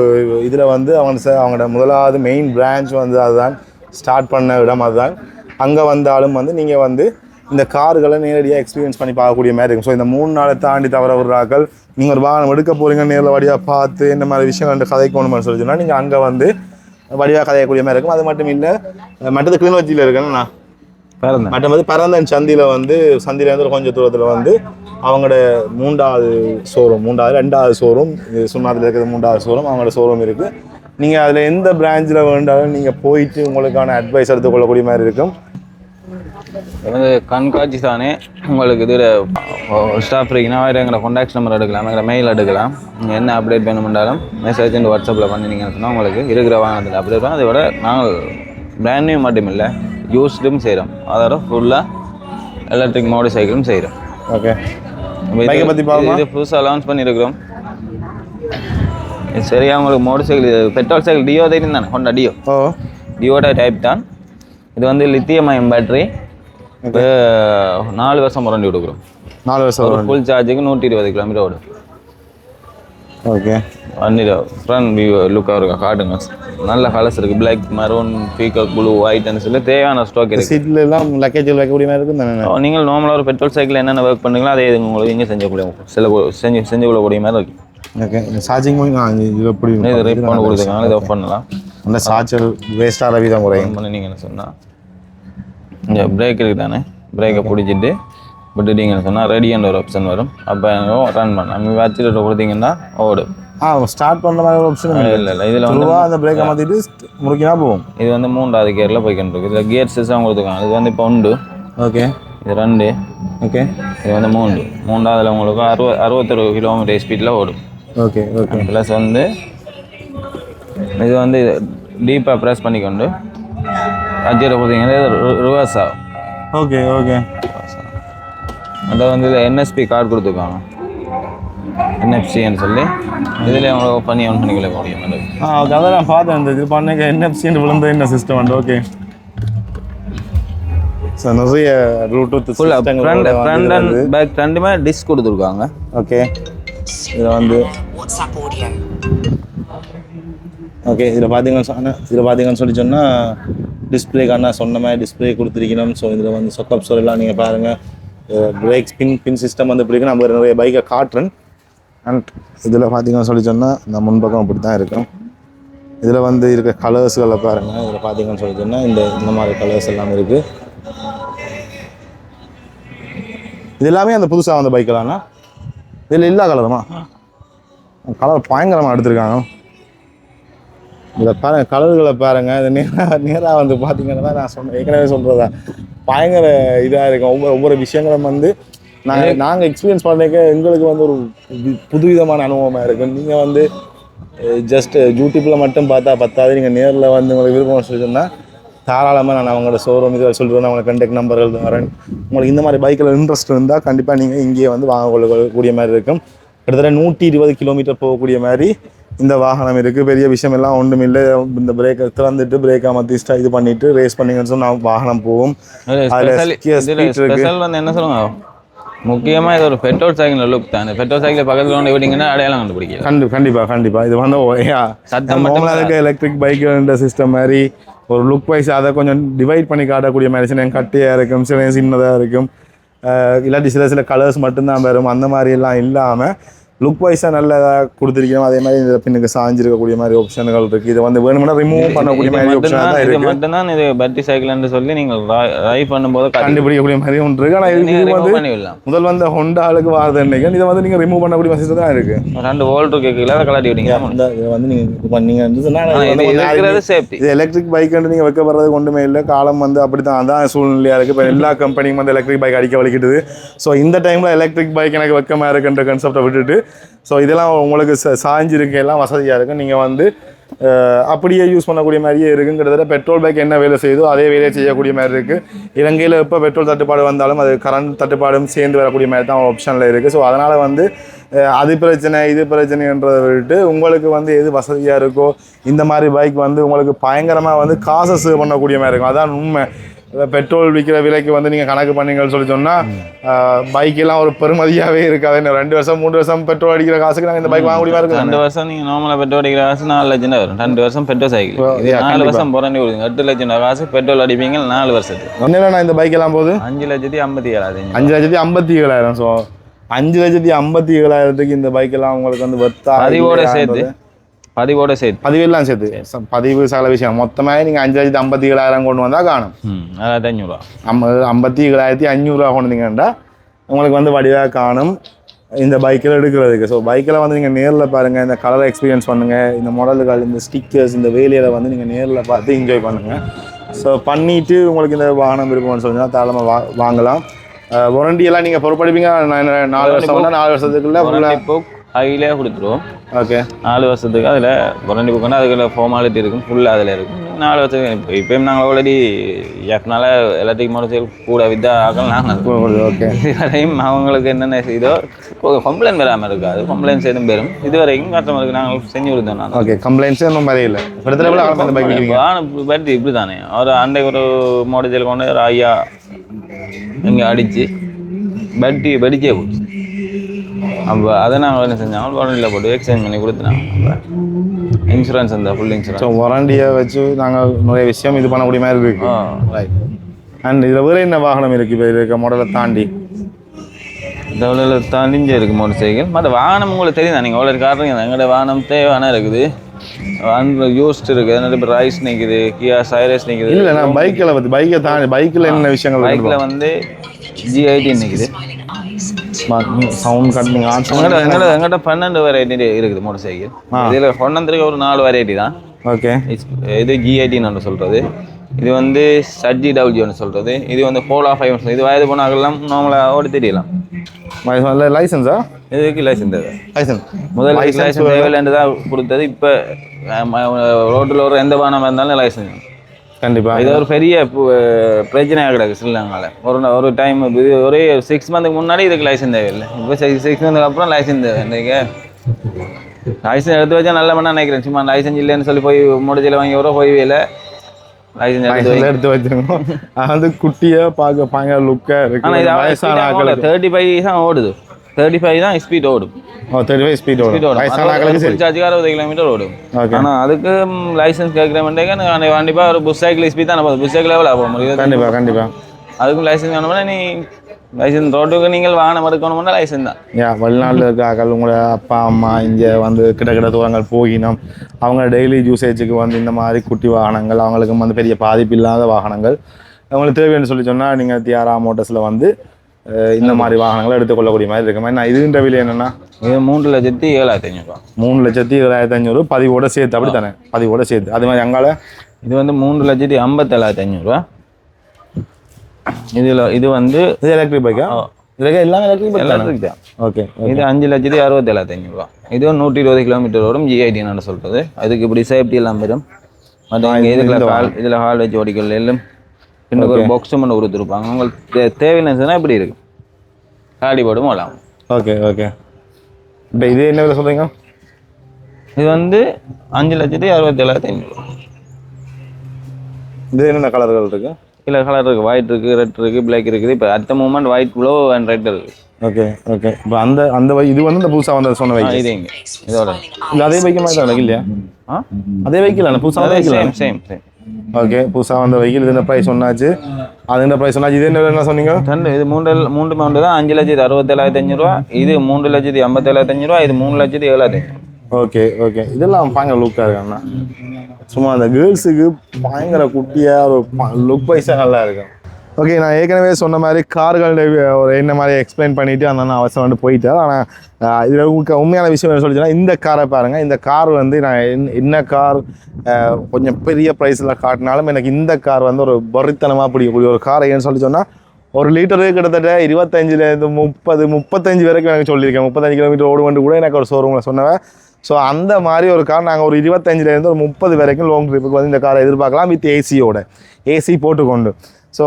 இதில் வந்து அவங்களோட முதலாவது மெயின் பிரான்ச் வந்து அதுதான் ஸ்டார்ட் பண்ண இடம். அதுதான் அங்கே வந்தாலும் வந்து நீங்கள் வந்து இந்த கார்களை நேரடியாக எக்ஸ்பீரியன்ஸ் பண்ணி பார்க்கக்கூடிய மாதிரி இருக்கும். ஸோ இந்த 3 நாளை தாண்டி தவற விடுறாக்கள் நீங்கள் ஒரு வாகனம் எடுக்க போகிறீங்க, நேரில் வழியாக பார்த்து இந்த மாதிரி விஷயம் கதைக்கணும்னு சொல்லி சொன்னால் நீங்கள் அங்கே வந்து வழியாக கதையக்கூடிய மாதிரி இருக்கும். அது மட்டும் இல்லை, மற்றது கிளிநொச்சியில் இருக்குன்னா மற்ற வந்து பரந்தன் சந்தியிலேருந்து கொஞ்சம் தூரத்தில் வந்து அவங்களோட 3வது ஷோரூம், 2வது ஷோரூம் சுண்ணாத்தில் இருக்கிறது 3வது ஷோரூம், அவங்களோட ஷோரூம் இருக்குது. நீங்கள் அதில் எந்த பிரான்ச்சில் வேண்டாலும் நீங்கள் போயிட்டு உங்களுக்கான அட்வைஸ் எடுத்துக்கொள்ளக்கூடிய மாதிரி இருக்கும். வந்து கண்காட்சி தானே உங்களுக்கு இதில் ஸ்டாஃப் இருக்குன்னா எங்களை கான்டாக்ட் நம்பர் எடுக்கலாம், எங்களை மெயில் எடுக்கலாம். நீங்கள் என்ன அப்டேட் வேணுமென்றாலும் மெசேஜ் வாட்ஸ்அப்பில் பண்ணினீங்கன்னு சொன்னால் உங்களுக்கு இருக்கிற வாகனத்தில் அப்டேட் பண்ணோம். அதை விட நாங்கள் பிராண்ட் நியூ மட்டும் இல்லை யூஸ்டும் செய்கிறோம், அதோட ஃபுல்லாக எலக்ட்ரிக் மோட்டர் சைக்கிளும் செய்கிறோம். ஓகே, இது புதுசாக லான்ச் பண்ணியிருக்கிறோம். சரியா உங்களுக்கு motorcycle petrol cycle Dio தெரியும் தானே, ஹோண்டா டியோட டைப் தான். இது வந்து லித்தியம் அயன் பேட்டரி. இப்போ 4 வருஷம் வாரண்டி கொடுக்குறோம். 4 வருஷம் ஃபுல் சார்ஜுக்கு 120 கிலோமீட்டர் ஓடும். ஓகே, வண்டியில் ஃப்ரண்ட் வியூ லுக்காக இருக்கா காட்டுங்க. நல்ல கலர்ஸ் இருக்குது, பிளாக், மரூன், பீகாக் ப்ளூ, ஒயிட்னு சொல்லி தேவையான ஸ்டாக் இருக்குது. சீட்டில் எல்லாம் லக்கேஜ் வைக்கக்கூடிய மாதிரி இருக்கும். நீங்கள் நார்மலாக ஒரு பெட்ரோல் சைக்கிள் என்னென்ன ஒர்க் பண்ணுறீங்களோ அதே இது உங்களுக்கு இங்கே செஞ்சு கொள்ளக்கூடிய மாதிரி இருக்குது. ஓகே, சார்ஜிங் இது எப்படி இது ரேட் பண்ண கொடுத்துருக்காங்க, இதை ஆஃப் பண்ணலாம். அந்த சார்ஜர் வேஸ்ட்டாக விதம் குறையும் பண்ணி நீங்கள் என்ன சொன்னால் இங்கே பிரேக் இருக்குது தானே, பிரேக்கை பிடிச்சிட்டு விட்டுட்டீங்கன்னு சொன்னால் ரெடின்ற ஒரு ஆப்ஷன் வரும். அப்போ ரன் பண்ணலாம். வச்சுட்டு கொடுத்தீங்கன்னா ஓடும். ஸ்டார்ட் பண்ணுற மாதிரி ஒரு ஆப்ஷன் இல்லை இதில் வந்து அந்த பிரேக்கை மாற்றிட்டு முறுக்கினா போகும். இது வந்து 3வது கியரில் போய்க்கிட்டு இருக்கு. இதில் கியர் சிஸ்டம் கொடுத்துருக்காங்க. இது வந்து இப்போ உண்டு. ஓகே. இது 2. ஓகே. இது வந்து 3. உங்களுக்கு 61 கிலோமீட்டர் ஸ்பீடில் ஓடும். Okay okay. ப்ளஸ் வந்து இது வந்து டீப்பாக ப்ரெஸ் பண்ணிக்கொண்டு அஜியில் கொடுத்தீங்கன்னா ரிவர்ஸ் ஆகும். Okay okay. அதை வந்து இதில் என்எஸ்பி கார்டு கொடுத்துருக்காங்க. என்எஃப்சின்னு சொல்லி இதில் உங்களுக்கு பண்ணி ஆன் பண்ணிக்கொள்ள முடியும். ஓகே, அதை நான் பார்த்தேன். இந்த இது பண்ண என்எஃப்சின்னு விழுந்த என்ன சிஸ்டம் வந்து. ஓகே சார், நிறைய ப்ளூடூத் ஃப்ரண்ட் அண்ட் பேக் ரெண்டுமே டிஸ்க் கொடுத்துருக்காங்க. ஓகே. இதில் வந்து ஓகே, இதில் பார்த்தீங்கன்னு சொல்லி சொன்னால் டிஸ்பிளேக்கான சொன்ன மாதிரி டிஸ்பிளே கொடுத்துருக்கணும். ஸோ இதில் வந்து சொக்கப் சொல்லலாம். நீங்கள் பாருங்கள், பிரேக் பின் சிஸ்டம் வந்து இப்படி நம்ம நிறைய பைக்கை காட்டுறேன். அண்ட் இதில் பார்த்தீங்கன்னு சொல்லி சொன்னால் இந்த முன்பக்கம் அப்படி தான் இருக்கும். இதில் வந்து இருக்க கலர்ஸ்களை பாருங்கள். இதில் பார்த்தீங்கன்னு சொல்லி சொன்னால் இந்த மாதிரி கலர்ஸ் எல்லாமே இருக்குது. இது எல்லாமே அந்த புதுசாக வந்த பைக்கெல்லாம்னா இதில் எல்லா கலருமா கலர் பயங்கரமாக எடுத்திருக்காங்க. இதில் பாருங்கள், கலர்களை பாருங்கள். இது நேராக வந்து பார்த்தீங்கன்னா நான் ஏற்கனவே சொல்கிறதா பயங்கர இதாக இருக்கும். ஒவ்வொரு விஷயங்களும் வந்து நாங்கள் எக்ஸ்பீரியன்ஸ் பண்ணிக்க எங்களுக்கு வந்து ஒரு புதுவிதமான அனுபவமாக இருக்கும். நீங்கள் வந்து ஜஸ்ட் யூடியூப்பில் மட்டும் பார்த்தா பத்தாது. நீங்கள் நேரில் வந்து உங்களுக்கு விருப்பம் சொல்லி சொன்னால் தாராளமாக நான் அவங்களோட ஷோரூம் இதை சொல்லிடுவேன். அவங்களோட கண்டெக்ட் நம்பர்கள் வரேன். உங்களுக்கு இந்த மாதிரி பைக்கில் இன்ட்ரெஸ்ட் இருந்தால் கண்டிப்பாக நீங்கள் இங்கேயே வந்து வாங்கக்கூடிய மாதிரி இருக்கும். கிட்டத்தட்ட 120 கிலோமீட்டர் போகக்கூடிய மாதிரி இந்த வாகனம் இருக்குது. பெரிய விஷயம் எல்லாம் ஒன்றும் இல்லை. இந்த பிரேக்கை திறந்துட்டு பிரேக்கை மாற்றி இது பண்ணிவிட்டு ரேஸ் பண்ணிங்கன்னு சொன்னால் வாகனம் போகும். வந்து என்ன சொல்லுங்க, முக்கியமாக இது ஒரு பெட்ரோல் சைக்கிள் லுக் தான். பெட்ரோல் சைக்கிள் பக்கத்தில் கொண்டு விட்டீங்கன்னா அடையாளம் கண்டுபிடிக்கலாம். கண்டிப்பாக இது வந்து சத்தம் மட்டும் எலக்ட்ரிக் பைக் சிஸ்டம் மாதிரி ஒரு லுக் வைஸ் அதை கொஞ்சம் டிவைட் பண்ணி காட்டக்கூடிய மாதிரி சில கட்டியாக இருக்கும், சில சின்னதாக இருக்கும், இல்லாட்டி சில கலர்ஸ் மட்டும்தான் வரும். அந்த மாதிரிலாம் இல்லாமல் லுக் வைஸாக நல்லதாக கொடுத்துருக்கோம். அதே மாதிரி இந்த பின்னுக்கு சாஞ்சிருக்கக்கூடிய மாதிரி ஆப்ஷன்கள் இருக்குது. இதை வந்து வேணும்னா ரிமூவ் பண்ணக்கூடிய மாதிரி ஆப்ஷன் தான் இருக்குது. மட்டும்தான் இது பேட்டரி சைக்கிள்னு சொல்லி நீங்கள் ட்ரைவ் பண்ணும்போது கண்டுபிடிக்கக்கூடிய மாதிரி ஒன்று இருக்குது. ஆனால் இது வந்து முதல் வந்து ஹோண்டாலுக்கு வாரது என்னைக்கு இதை வந்து நீங்கள் ரிமூவ் பண்ணக்கூடிய மாதிரி தான் இருக்குது. 2 வோல்ட் கேட்கல, அதை கலாட்டி விட்டீங்க. இதை வந்து நீங்கள் இது பண்ணீங்க சேஃப்டி. இது எலக்ட்ரிக் பைக் நீங்கள் வைக்கப்படுறது ஒன்றுமே இல்லை. காலம் வந்து அப்படி தான் அதான் சூழ்நிலையாக இருக்குது. இப்போ எல்லா கம்பெனியும் வந்து எலக்ட்ரிக் பைக் அடிக்க வலிக்கிட்டுது. ஸோ இந்த டைமில் எலக்ட்ரிக் பைக் எனக்கு வைக்கமாக இருக்குன்ற கன்செப்டை விட்டுட்டு ஸோ இதெல்லாம் உங்களுக்கு சாஞ்சிருக்கு, எல்லாம் வசதியாக இருக்கும். நீங்கள் வந்து அப்படியே யூஸ் பண்ணக்கூடிய மாதிரியே இருக்கும். கிட்டத்தட்ட பெட்ரோல் பைக் என்ன வேலை செய்யுதோ அதே வேலையை செய்யக்கூடிய மாதிரி இருக்குது. இலங்கையில் எப்போ பெட்ரோல் தட்டுப்பாடு வந்தாலும் அது கரண்ட் தட்டுப்பாடும் சேர்ந்து வரக்கூடிய மாதிரி தான் ஆப்ஷனில் இருக்குது. ஸோ அதனால் வந்து அது பிரச்சனை இது பிரச்சனைன்றதை விட்டு உங்களுக்கு வந்து எது வசதியாக இருக்கோ இந்த மாதிரி பைக் வந்து உங்களுக்கு பயங்கரமாக வந்து காசை சேவ் பண்ணக்கூடிய மாதிரி இருக்கும். அதான் உண்மை. பெட்ரோல் விற்கிற விலைக்கு வந்து நீங்கள் கணக்கு பண்ணீங்கன்னு சொல்லி சொன்னால் பைக்கெல்லாம் ஒரு பெருமதியாகவே இருக்காது. 2 வருஷம் 3 வருஷம் பெட்ரோல் அடிக்கிற காசுக்கு நாங்கள் இந்த பைக் வாங்க முடியுமா இருக்குது. 2 வருஷம் நீங்கள் நார்மலாக பெட்ரோல் அடிக்கிற காசு 4 லட்சம் தான் வரும். 2 வருஷம் பெட்ரோல் சைக்கிள் 4 வருஷம் போராண்டி கொடுங்க. 8 லட்சம் காசு பெட்ரோல் அடிப்பீங்க 4 வருஷத்துக்கு. என்னென்னா இந்த பைக் எல்லாம் போகுது 5,57,000. 5,57,000. ஸோ 5,57,000க்கு இந்த பைக்கெல்லாம் உங்களுக்கு வந்து வர்த்தா பதிவோட சேர்த்து பதிவெல்லாம் சேர்த்து பதிவு சகல விஷயம் மொத்தமாக நீங்கள் 5,57,000 கொண்டு வந்தால் காணும். 5,500 57,500 கொண்டு வந்தீங்கன்னா உங்களுக்கு வந்து வடிவாக காணும் இந்த பைக்கில் எடுக்கிறதுக்கு. ஸோ பைக்கில் வந்து நீங்கள் நேரில் பாருங்கள், இந்த கலரை எக்ஸ்பீரியன்ஸ் பண்ணுங்கள், இந்த மாடல்கள் இந்த ஸ்டிக்கர்ஸ் இந்த வேலையில் வந்து நீங்கள் நேரில் பார்த்து என்ஜாய் பண்ணுங்கள். ஸோ பண்ணிவிட்டு உங்களுக்கு இந்த வாகனம் இருக்கும்னு சொன்னால் தாராளமாக வாங்கலாம். வாரண்டியெல்லாம் நீங்கள் பொறுப்படுவீங்க. 4 வருஷம் 4 வருஷத்துக்குள்ள ஹையிலே கொடுத்துருவோம். ஓகே, 4 வருஷத்துக்கு அதில் வாரண்டி புக்குன்னா அதுக்குள்ள ஃபார்மாலிட்டி இருக்கும், ஃபுல்லாக அதில் இருக்கும். 4 வருஷத்துக்கு இப்போயும் நாங்கள் ஆல்ரெடி எஃப்னால எலக்ட்ரிக் மோட்டர் சைக்கிள் கூட வித்தா ஆகலாம் நாங்கள். ஓகே, இதுவரையும் அவங்களுக்கு என்னென்ன இதோ கம்ப்ளைண்ட் வராமல் இருக்காது. கம்ப்ளைண்ட்ஸ் எதுவும் பெறும். இது வரைக்கும் கஸ்டமருக்கு நாங்கள் செஞ்சு கொடுத்தோம். நான் ஓகே, கம்ப்ளைண்ட்ஸ் ஒன்றும் வரையே இல்லை. பேட்டரி இப்படி தானே ஒரு அன்றைக்கு ஒரு மோட்டர் சைக்கிள் கொண்டு ஒரு ஐயா இங்கே அடித்து பேட்டரி வெடிச்சே போச்சு. அப்போ அதை நாங்கள் என்ன செஞ்சாங்க, வாரண்டியில் போட்டு எக்ஸ்சேஞ்ச் பண்ணி கொடுத்துனாங்க. இன்சூரன்ஸ் அந்த ஃபுல் இன்சூரன்ஸ். ஸோ வாரண்டியை வச்சு நாங்கள் நிறைய விஷயம் இது பண்ணக்கூடிய மாதிரி இருக்கு. ரைட். அண்ட் இதில் வேறு என்ன வாகனம் இருக்குது இப்போ இருக்க மாடலை தாண்டி? இந்த தாண்டி இங்கே இருக்குது மோட்டர் சைக்கிள். மற்ற வாகனம் உங்களுக்கு தெரியும் தான், நீங்கள் அவ்வளோ காட்டுறீங்க. எங்களோட வாகனம் தேவையான இருக்குது, யூஸ்ட் இருக்குது, அதனால இப்போ ரைஸ் நிற்குது, கியா சைரஸ் நிற்குது. இல்லை, நான் பைக்கில் தாண்டி பைக்கில் என்ன விஷயங்கள்? பைக்கில் வந்து G18 நிற்குது. சவுண்ட் கட் நீங்கள் ஆன் எங்கிட்ட 12 வெரைட்டி இருக்குது மோட்டர் சைக்கிள். இதில் கொண்டந்திருக்கு ஒரு 4 வெரைட்டி தான். ஓகே, இது G18 சொல்கிறது. இது வந்து SG-W சொல்கிறது. இது வந்து Pola 5 இது வயது போனாக்கெல்லாம் நார்மலாக ஓடி தெரியலாம். லைசன்ஸா? இதுக்கு லைசன்ஸ் தேவை. லைசன்ஸ் முதல்ல லைசன்ஸ் தேவையில்லைன்னு தான் கொடுத்தது. இப்போ ரோட்டில் ஒரு எந்த வாகனம் இருந்தாலும் லைசன்ஸ் கண்டிப்பாக. இது ஒரு பெரிய பிரச்சனையாக கிடக்கு ஸ்ரீலங்காவில். ஒரு டைம் இது ஒரே 6 மந்த்துக்கு முன்னாடி இதுக்கு லைசன்ஸ் தேவையில்லை. இப்போ 6 மந்த்துக்கு அப்புறம் லைசன்ஸ் தேவை. இன்றைக்கி லைசன்ஸ் எடுத்து வச்சா நல்ல பண்ண நினைக்கிறேன். சும்மா லைசன்ஸ் இல்லைன்னு சொல்லி போய் முடிச்சில் வாங்கி வர போய் இல்லை. லைசன்ஸ் எடுத்து வச்சிருக்கோம். அது குட்டியாக பார்க்க பயங்கர லுக்காக இருக்கு. ஆனால் இது வயசான 35 தான் ஓடுது. 35 தான் ஸ்பீட் ஓடும். 35 ஸ்பீட் ஓடும். வயசான ஆட்களுக்கு சரி. 60 கிலோமீட்டர் ஓடும். ஆனால் அதுக்கு லைசன்ஸ் கேட்குறேன்டேங்க கண்டிப்பாக ஒரு புஷ் சைக்கிள் ஸ்பீட் தான் போகுது. புஷ் சைக்கிள் எவ்வளோ போக முடியும்? கண்டிப்பாக. அதுக்கும் லைசன்ஸ் வேணும்னா நீ லைசன்ஸ் ரோட்டுக்கு நீங்கள் வாகனம் எடுக்கணும்னா லைசன்ஸ் தான். வெளிநாட்டில் இருக்காக்கள் உங்களோட அப்பா அம்மா இங்கே வந்து கிட்ட தூரங்கள் போகினோம். அவங்க டெய்லி யூசேஜுக்கு வந்து இந்த மாதிரி குட்டி வாகனங்கள், அவங்களுக்கு வந்து பெரிய பாதிப்பு இல்லாத வாகனங்கள் அவங்களுக்கு தேவைன்னு சொல்லி சொன்னால் நீங்கள் தியாரா மோட்டர்ஸில் வந்து இந்த மாதிரி வாகனங்களை எடுத்துக்கொள்ளக்கூடிய மாதிரி இருக்கு. நான் இதுன்ற விலை என்னென்னா இது 3,07,500 3,07,500 பதிவோட சேர்த்து. அப்படி தானே? பதிவோட சேர்த்து. அது மாதிரி அங்கால இது வந்து 3,57,500. இது வந்து இது எலக்ட்ரிக் பைக்கா? இதுக்கு எல்லாமே எலக்ட்ரிக் தான். ஓகே. இது 5,67,500. இது 120 கிலோமீட்டர் வரும். G18 சொல்கிறது. அதுக்கு இப்படி சேஃப்டி எல்லாம் வரும். மற்ற இதில் ஹால் வச்சு ஓடிக்கல் எல்லாம் இன்னும் ஒரு பாக்ஸும் ஒன்று கொடுத்துருப்பாங்க. உங்களுக்கு தேவையில்லைன்னா இப்படி இருக்கு காடி போடும் போகலாம். ஓகே. இப்போ இது என்ன விலை சொல்கிறீங்க? இது வந்து 5,67,500. இது என்னென்ன கலர்கள் இருக்குது? இல்லை கலர் இருக்குது. ஒயிட் இருக்குது, ரெட் இருக்குது, பிளாக் இருக்குது. இப்போ அடுத்த moment white, blue and red இருக்குது. ஓகே. இப்போ அந்த இது வந்து இந்த புதுசாக வந்து சொன்ன வைக்கல். இது இங்கே இதோட இல்லை அதே வைக்கல் மாதிரி தான் இல்லையா? அதே வைக்கல் இல்லை புதுசாக வைக்கல். சேம். ஓகே. புதுசாக வந்த வைக்கல். இது என்ன ப்ரைஸ் சொன்னாச்சு? அது என்ன ப்ரைஸ் சொன்னாச்சு? இது என்ன சொன்னீங்க? இது மூன்று மவுண்டு தான். 5,67,500. இது 3,57,500. இது 3,07,500. ஓகே. இதெல்லாம் பயங்கர லுக்காக இருக்காங்கண்ணா. சும்மா அந்த கேர்ள்ஸுக்கு பயங்கர குட்டியாக ஒரு லுக் வைஸாக நல்லா இருக்கும். ஓகே. நான் ஏற்கனவே சொன்ன மாதிரி கார்கள் ஒரு என்ன மாதிரி எக்ஸ்பிளைன் பண்ணிவிட்டு அந்த நான் அவசரம் வந்து போயிட்டேன். ஆனால் இதில் உண்மையான விஷயம் என்ன சொல்லிச்சுன்னா, இந்த காரை பாருங்கள். இந்த கார் வந்து நான் என்ன கார் கொஞ்சம் பெரிய ப்ரைஸில் காட்டினாலும் எனக்கு இந்த கார் வந்து ஒரு பரித்தனமாக பிடிக்கக்கூடிய ஒரு கார். ஏன்னு சொல்லி சொன்னால், ஒரு லிட்டரு கிட்டத்தட்ட 25 35 வரைக்கும் எனக்கு சொல்லியிருக்கேன். 35 கிலோமீட்டர் ஓடுவண்டு கூட எனக்கு ஒரு ஷோரூமில் சொன்னவன். ஸோ அந்த மாதிரி ஒரு கார் நாங்கள் ஒரு 25 ஒரு 30 வரைக்கும் லாங் ட்ரிப்புக்கு வந்து இந்த காரை எதிர்பார்க்கலாம். வித் ஏசி போட்டுக்கொண்டு. ஸோ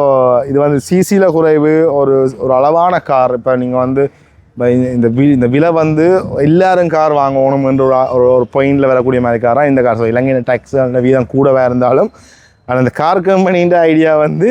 இது வந்து சிசியில் குறைவு, ஒரு அளவான கார். இப்போ நீங்கள் வந்து இந்த விலை வந்து எல்லாரும் கார் வாங்கணும் என்ற ஒரு பாயிண்டில் வரக்கூடிய மாதிரி காராக இந்த கார். ஸோ இலங்கையின் டேக்ஸ் அந்த வீதம் கூடவே இருந்தாலும் ஆனால் இந்த கார் கம்பெனின்ற ஐடியா வந்து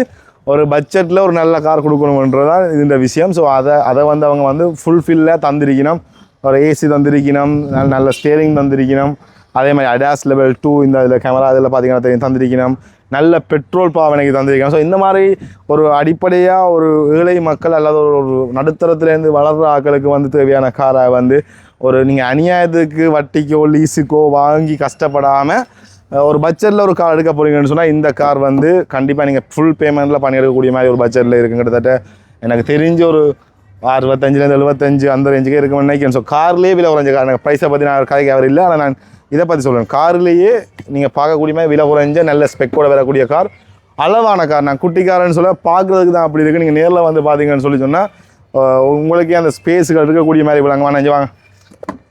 ஒரு பட்ஜெட்டில் ஒரு நல்ல கார் கொடுக்கணுன்றதான் இந்த விஷயம். ஸோ அதை வந்து அவங்க வந்து ஃபுல்ஃபில்லாக தந்திருக்கணும். ஒரு ஏசி தந்திருக்கணும், நல்ல ஸ்டேரிங் தந்திருக்கணும். அதே மாதிரி அடாஸ் லெவல் 2 இந்த இதில் கேமரா இதில் பார்த்தீங்கன்னா தெரியும் தந்திருக்கணும். நல்ல பெட்ரோல் பாவனைக்கு தந்திருக்கணும். ஸோ இந்த மாதிரி ஒரு அடிப்படையாக ஒரு ஏழை மக்கள் அல்லது ஒரு நடுத்தரத்துலேருந்து வளர்கிற ஆட்களுக்கு வந்து தேவையான காரை வந்து ஒரு நீங்கள் அநியாயத்துக்கு வட்டிக்கோ லீஸுக்கோ வாங்கி கஷ்டப்படாமல் ஒரு பட்ஜெட்டில் ஒரு கார் எடுக்க போகிறீங்கன்னு சொன்னால் இந்த கார் வந்து கண்டிப்பாக நீங்கள் ஃபுல் பேமெண்ட்டில் பண்ணியிருக்கக்கூடிய மாதிரி ஒரு பட்ஜெட்டில் இருக்குது. கிட்டத்தட்ட எனக்கு தெரிஞ்ச ஒரு 65 75 அந்த ரேஞ்சுக்கே இருக்குன்னு நினைக்கிறேன். ஸோ கார்லேயே விலை குறைஞ்ச கார். எனக்கு ப்ரைஸை பற்றி நான் கதைக்கு அவர் இல்லை. ஆனால் நான் இதை பற்றி சொல்லுவேன். கார்லேயே நீங்கள் பார்க்கக்கூடிய மாதிரி விலை குறைஞ்ச நல்ல ஸ்பெக்கோட வரக்கூடிய கார், அளவான கார். நான் குட்டி காரன்னு சொல்ல பார்க்குறதுக்கு தான் அப்படி இருக்குது. நீங்கள் நேரில் வந்து பார்த்தீங்கன்னு சொல்லி சொன்னால் உங்களுக்கே அந்த ஸ்பேஸுகள் இருக்கக்கூடிய மாதிரி விளாங்க. வாங்க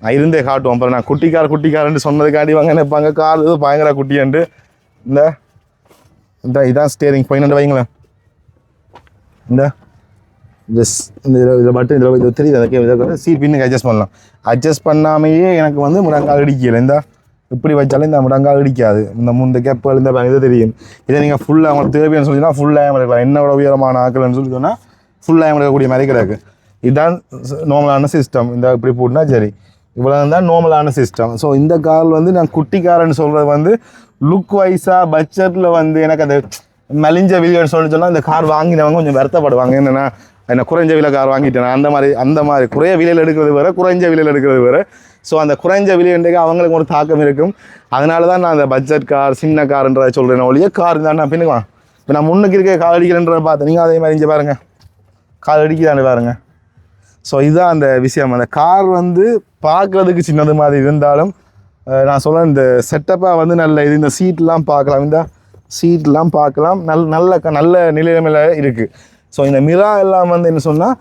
நான் இருந்தே காட்டுவோம். அப்புறம் நான் குட்டிக்காரன்னு சொன்னதுக்காண்டி வாங்க நினைப்பாங்க கார் இது பயங்கர குட்டியான்ட்டு. இதான் ஸ்டேரிங் பாயிண்ட் வைங்களேன். இதில் மட்டும் இதில் தெரியுது. அதுக்கே சீட் பின்னுக்கு அட்ஜஸ்ட் பண்ணலாம். அட்ஜஸ்ட் பண்ணாமையே எனக்கு வந்து முடங்கால் இடிக்கலை. இப்படி வச்சாலும் இந்த முடங்கால் இடிக்காது. இந்த கேப்புகள் இந்த இது தெரியும். இதை நீங்கள் ஃபுல்லாக அவங்களுக்கு தேவைன்னு சொல்லிங்கன்னா ஃபுல்லாக எடுக்கலாம். என்னோட உயரமான ஆக்கள்னு சொல்லி சொன்னால் ஃபுல்லாக எடுக்கக்கூடிய மாதிரி கிடக்கு. இதுதான் நார்மலான சிஸ்டம். இந்த இப்படி போட்டுனா சரி, இவ்வளோ தான் நார்மலான சிஸ்டம். ஸோ இந்த கார் வந்து நான் குட்டி காரன்னு சொல்கிறது வந்து லுக் வைஸாக பட்ஜெட்டில் வந்து எனக்கு அது மெலிஞ்ச விலைன்னு சொல்லி சொன்னால் இந்த கார் வாங்கினவங்க கொஞ்சம் வருத்தப்படுவாங்க. என்னென்னா என்ன குறைஞ்ச விலை கார் வாங்கிட்டேன். அந்த மாதிரி குறைய விலையில் எடுக்கிறது வேறு, குறைஞ்ச விலையில் எடுக்கிறது வேறு. ஸோ அந்த குறைஞ்ச விலைன்றக்கு அவங்களுக்கு ஒரு தாக்கம் இருக்கும். அதனால தான் நான் அந்த பட்ஜெட் கார் சின்ன கார்ன்றதை சொல்கிறேன். ஒழிய கார் தான் நான் பின்னுக்குவான். இப்போ நான் முன்னுக்கு இருக்க கார் அடிக்கிறேன்றதை பார்த்தேன். நீங்கள் அதே மாதிரி இங்கே பாருங்கள். கால் அடிக்குதானே பாருங்க. ஸோ இதுதான் அந்த விஷயம். அந்த கார் வந்து பார்க்குறதுக்கு சின்னது மாதிரி இருந்தாலும் நான் சொல்ல இந்த செட்டப்பாக வந்து நல்ல இது. இந்த சீட்லாம் பார்க்கலாம், இந்த சீட்லாம் பார்க்கலாம், நல்ல நிலைமையில் இருக்குது. ஸோ இந்த மிரா எல்லாம் வந்து என்ன சொன்னால்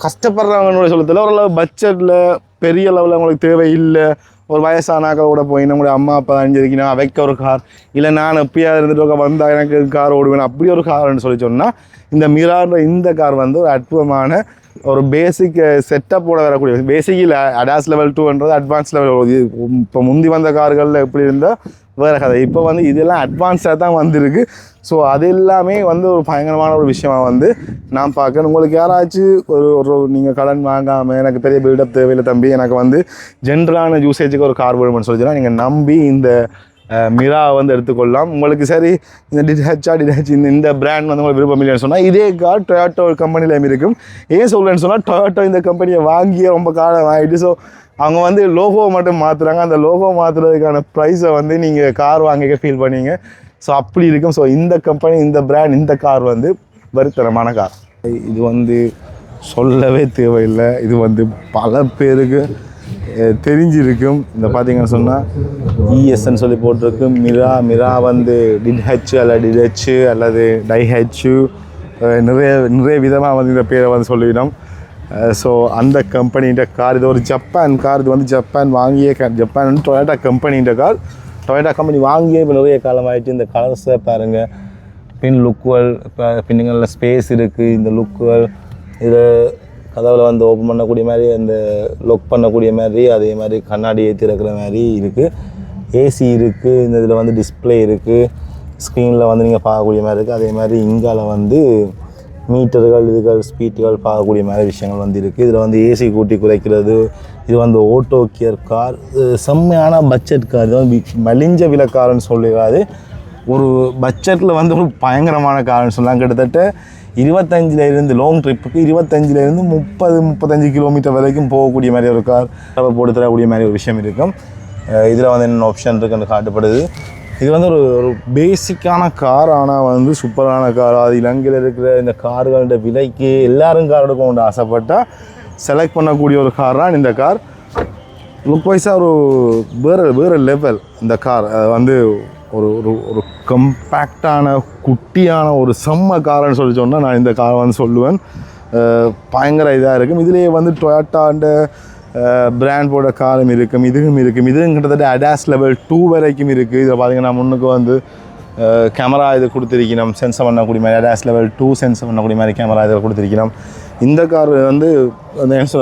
கஷ்டப்படுறவங்களோட சொல்லத்தில் ஓரளவு பட்ஜெட்டில் பெரிய லெவலில் உங்களுக்கு தேவையில்லை. ஒரு வயசானாக்களோட போய் நம்மளுடைய அம்மா அப்பா அணிஞ்சிருக்கீங்கன்னா வைக்க ஒரு கார், இல்லை நான் எப்பயா இருந்துட்டு வந்தால் எனக்கு கார் ஓடுவேன் அப்படி ஒரு கார்னு சொல்லி சொன்னால் இந்த மிரான்ற இந்த கார் வந்து ஒரு அற்புதமான ஒரு பேசிக் செட்டப்போட வரக்கூடிய பேசிக்கில் அடாஸ் லெவல் 2ன்றது அட்வான்ஸ் லெவல். இப்போ முந்தி வந்த கார்களில் எப்படி இருந்தால் வேறு கதை. இப்போ வந்து இதெல்லாம் அட்வான்ஸாக தான் வந்திருக்கு. ஸோ அது எல்லாமே வந்து ஒரு பயங்கரமான ஒரு விஷயமாக வந்து நான் பார்க்குறேன். உங்களுக்கு யாராச்சும் ஒரு நீங்கள் கடன் வாங்காமல் எனக்கு பெரிய பில்டப் தேவையில்லை தம்பி, எனக்கு வந்து ஜென்ரலான யூசேஜுக்கு ஒரு கார் வேணும்னு சொல்லிச்சுன்னா நீங்கள் நம்பி இந்த மிராவை வந்து எடுத்துக்கொள்ளலாம். உங்களுக்கு சரி இந்த டிஹெச் இந்த பிராண்ட் வந்து உங்களுக்கு விருப்பம் இல்லைன்னு சொன்னால் இதே கார் டொயோட்டோ கம்பெனிலையும் இருக்கும். ஏன் சொல்லுன்னு சொன்னால் டொயோட்டோ இந்த கம்பெனியை வாங்கியே ரொம்ப காலம் ஆகிட்டு. ஸோ அவங்க வந்து லோகோ மட்டும் மாற்றுறாங்க. அந்த லோகோ மாற்றுறதுக்கான ப்ரைஸை வந்து நீங்கள் கார் வாங்கிக்க ஃபீல் பண்ணீங்க. ஸோ அப்படி இருக்கும். ஸோ இந்த கம்பெனி இந்த பிராண்ட் இந்த கார் வந்து வருத்தரமான கார். இது வந்து சொல்லவே தேவையில்லை. இது வந்து பல பேருக்கு தெரிஞ்சிருக்கும். இந்த பார்த்தீங்கன்னு சொன்னால் இஎஸ்ன்னு சொல்லி போட்டிருக்கு. மிரா வந்து டிஹெச் அல்லது டிஹெச் அல்லது டைஹெச்சு நிறைய விதமாக வந்து இந்த பேரை வந்து சொல்லிவிடும். ஸோ அந்த கம்பெனின்ற கார், இது ஒரு ஜப்பான் கார். இது வந்து ஜப்பான் வாங்கிய ஜப்பான் வந்து டொயோட்டா கம்பெனின்ற கார். டொயோட்டா கம்பெனி வாங்கியே இப்போ நிறைய காலம் ஆகிட்டு. இந்த கலர்ஸை பாருங்கள், பின் லுக்குவல், இப்போ பின்னுங்களில் ஸ்பேஸ் இருக்குது. இந்த லுக்குவல் இதில் கதவில் வந்து ஓப்பன் பண்ணக்கூடிய மாதிரி, அந்த லொக் பண்ணக்கூடிய மாதிரி, அதே மாதிரி கண்ணாடி ஏற்றி இருக்கிற மாதிரி இருக்குது. ஏசி இருக்குது. இந்த இதில் வந்து டிஸ்பிளே இருக்குது. ஸ்க்ரீனில் வந்து நீங்கள் பார்க்கக்கூடிய மாதிரி இருக்குது. அதே மாதிரி இங்கால வந்து மீட்டர்கள் இதுகள் ஸ்பீட்டுகள் பார்க்கக்கூடிய மாதிரி விஷயங்கள் வந்து இருக்குது. இதில் வந்து ஏசி கூட்டி குறைக்கிறது. இது வந்து ஓட்டோ கியர் கார். செம்மையான பட்ஜெட் கார். இது வந்து மலிஞ்ச விலை காருன்னு சொல்லிடாது, ஒரு பட்ஜெட்டில் வந்து ஒரு பயங்கரமான கார்னு சொல்லலாம். கிட்டத்தட்ட 25 லாங் ட்ரிப்புக்கு 25 30-35 கிலோமீட்டர் வரைக்கும் போகக்கூடிய மாதிரி ஒரு கார் போட்டு தரக்கூடிய மாதிரி ஒரு விஷயம் இருக்கும். இதில் வந்து என்னென்ன ஆப்ஷன் இருக்குன்னு காட்டப்படுது. இது வந்து ஒரு பேசிக்கான கார், ஆனால் வந்து சூப்பரான கார். அது இலங்கையில் இருக்கிற இந்த கார்களோட விலைக்கு எல்லாரும் கார் எடுக்க ஆசைப்பட்டால் செலக்ட் பண்ணக்கூடிய ஒரு கார் தான் இந்த கார். லுக் வைஸாக ஒரு வேறு லெவல் இந்த கார். அது வந்து ஒரு கம்பேக்டான குட்டியான ஒரு செம்ம கார்னு சொல்லி சொன்னால் நான் இந்த காரை வந்து சொல்லுவேன். பயங்கர இதாக இருக்கும். இதுலேயே வந்து டொயோட்டாண்ட பிராண்டோட காரும் இருக்கும், இதுவும் கிட்டத்தட்ட அடாஸ் லெவல் 2 வரைக்கும் இருக்குது. இதில் பார்த்தீங்கன்னா முன்னுக்கு வந்து கேமரா இது கொடுத்துருக்கணும், சென்சர் பண்ணக்கூடிய மாதிரி அடாஸ் லெவல் 2 சென்சர் பண்ணக்கூடிய மாதிரி கேமரா இதில் கொடுத்துருக்கணும். இந்த கார் வந்து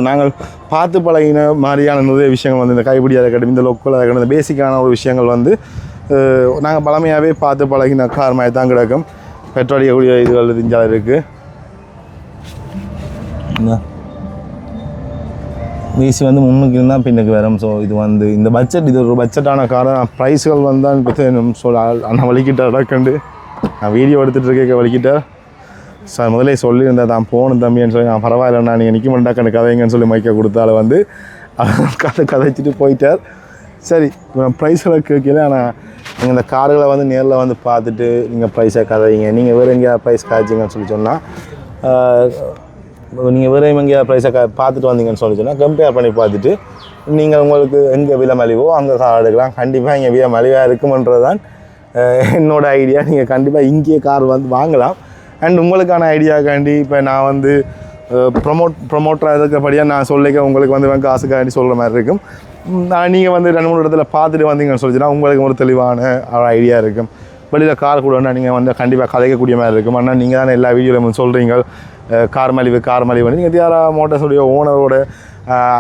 நாங்கள் பார்த்து பழகின மாதிரியான நிறைய விஷயங்கள் வந்து இந்த கைப்பிடி அதை கட்டும், இந்த லொக்கில் அதை கட்டும், இந்த பேசிக்கான ஒரு விஷயங்கள் வந்து நாங்கள் பழமையாகவே பார்த்து பழகின கார் மாதிரி தான் கிடக்கும். பெட்ரோல் அடிக்கக்கூடிய இதுகள் இஞ்சால் இருக்குது. வீசி வந்து முன்னுக்கு இருந்தால் பின்னுக்கு வரும். ஸோ இது வந்து இந்த பட்ஜெட், இது ஒரு பட்ஜெட்டான காரை. ப்ரைஸுகள் வந்தால் இப்போ அண்ணா வலிக்கிட்டார் இடக்கண்டு நான் வீடியோ எடுத்துகிட்டு இருக்க வலிக்கிட்டார். சார் முதலே சொல்லியிருந்தேன் தான் போகணும் தம்பின்னு சொல்லி. நான் பரவாயில்லண்ணா நீங்கள் நிற்க மாட்டாக்கன்னு கதைங்கன்னு சொல்லி மைக்க கொடுத்தாலும் வந்து கதைச்சிட்டு போயிட்டார். சரி ப்ரைஸில் கேட்கல. ஆனால் நீங்கள் இந்த கார்களை வந்து நேரில் வந்து பார்த்துட்டு நீங்கள் ப்ரைஸை கதைங்க. நீங்கள் வேறு எங்கேயா ப்ரைஸ் காய்ச்சிங்கன்னு சொல்லி சொன்னால், நீங்கள் வேறு எங்கேயா ப்ரைஸை பார்த்துட்டு வந்தீங்கன்னு சொல்லி சொன்னால் கம்பேர் பண்ணி பார்த்துட்டு நீங்கள் உங்களுக்கு எங்கே விலை மலிவோ அங்கே கார் எடுக்கலாம். கண்டிப்பாக இங்கே விலை மலிவாக இருக்குமன்றது தான் என்னோடய ஐடியா. நீங்கள் கண்டிப்பாக இங்கேயே கார் வந்து வாங்கலாம். அண்ட் உங்களுக்கான ஐடியாக்காண்டி இப்போ நான் வந்து ப்ரொமோட்டராக இருக்கிறபடியாக நான் சொல்லிக்க உங்களுக்கு வந்து காசுக்காண்டி சொல்கிற மாதிரி இருக்கும். நீங்கள் வந்து 2-3 இடத்துல பார்த்துட்டு வந்தீங்கன்னு சொல்லிச்சுன்னா உங்களுக்கு ஒரு தெளிவான ஒரு ஐடியா இருக்கும். வெளியில் கார் கூட வேணால் நீங்கள் வந்து கண்டிப்பாக கதைக்கக்கூடிய மாதிரி இருக்கும். ஆனால் நீங்கள் தானே எல்லா வீடியோவில் சொல்கிறீங்க கார் மலிவு நீங்கள் தியாரா மோட்டர்ஸுடைய ஓனரோட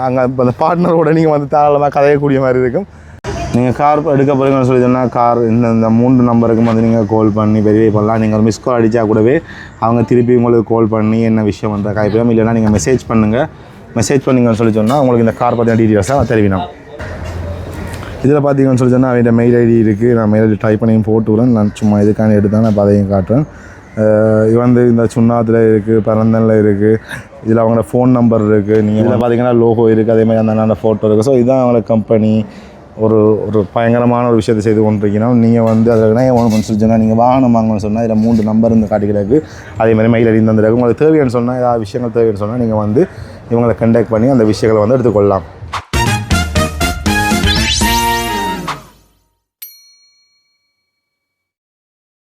அங்கே அந்த பார்ட்னரோட நீங்கள் வந்து தாராளமாக கதைக்கக்கூடிய மாதிரி இருக்கும். நீங்கள் கார் எடுக்க போகிறீங்கன்னு சொல்லி சொன்னால் கார் இந்த 3 நம்பருக்கு வந்து நீங்கள் கால் பண்ணி வெரிஃபை பண்ணலாம். நீங்கள் ஒரு மிஸ் கால் அடித்தா கூடவே அவங்க திருப்பி உங்களுக்கு கால் பண்ணி என்ன விஷயம் வந்து காய்ப்போம். இல்லைனா நீங்கள் மெசேஜ் பண்ணுங்கள். மெசேஜ் பண்ணிங்கன்னு சொல்லி சொன்னால் உங்களுக்கு இந்த கார் பற்றின டீட்டெயில்ஸாக தெரிவிக்கணும். இதில் பார்த்தீங்கன்னு சொல்லி சொன்னால் அவன் மெயில் ஐடி இருக்குது. நான் மெயில் ஐடி டைப் பண்ணியும் போட்டு விடுறேன். நான் சும்மா இதுக்கான எடுத்து தான் நான் அதையும் காட்டுறேன். இது வந்து இந்த சுண்ணாத்தில் இருக்குது, பரந்தனில் இருக்குது. இதில் அவங்களோட ஃபோன் நம்பர் இருக்குது. நீங்கள் இதில் பார்த்தீங்கன்னா லோகோ இருக்குது, அதே மாதிரி அந்த ஃபோட்டோ இருக்குது. ஸோ இதுதான் அவங்களோட கம்பெனி. ஒரு ஒரு பயங்கரமான ஒரு விஷயத்தை செய்து கொண்டிருக்கணும். நீங்கள் வந்து அதில் இணையம் வாங்கணும்னு சொல்லி சொன்னால் நீங்கள் வாகனம் வாங்கணும்னு சொன்னால் இதில் 3 நம்பர் இருந்து காட்டிக்கிறதுக்கு அதே மாதிரி மெயில் ஐடி தந்துருக்கு. உங்களுக்கு தேவைன்னு சொன்னால் ஏதாவது விஷயங்கள் தேவைன்னு சொன்னால் நீங்கள் வந்து இவங்களை கண்டெக்ட் பண்ணி அந்த விஷயங்களை வந்து எடுத்துக்கொள்ளலாம்.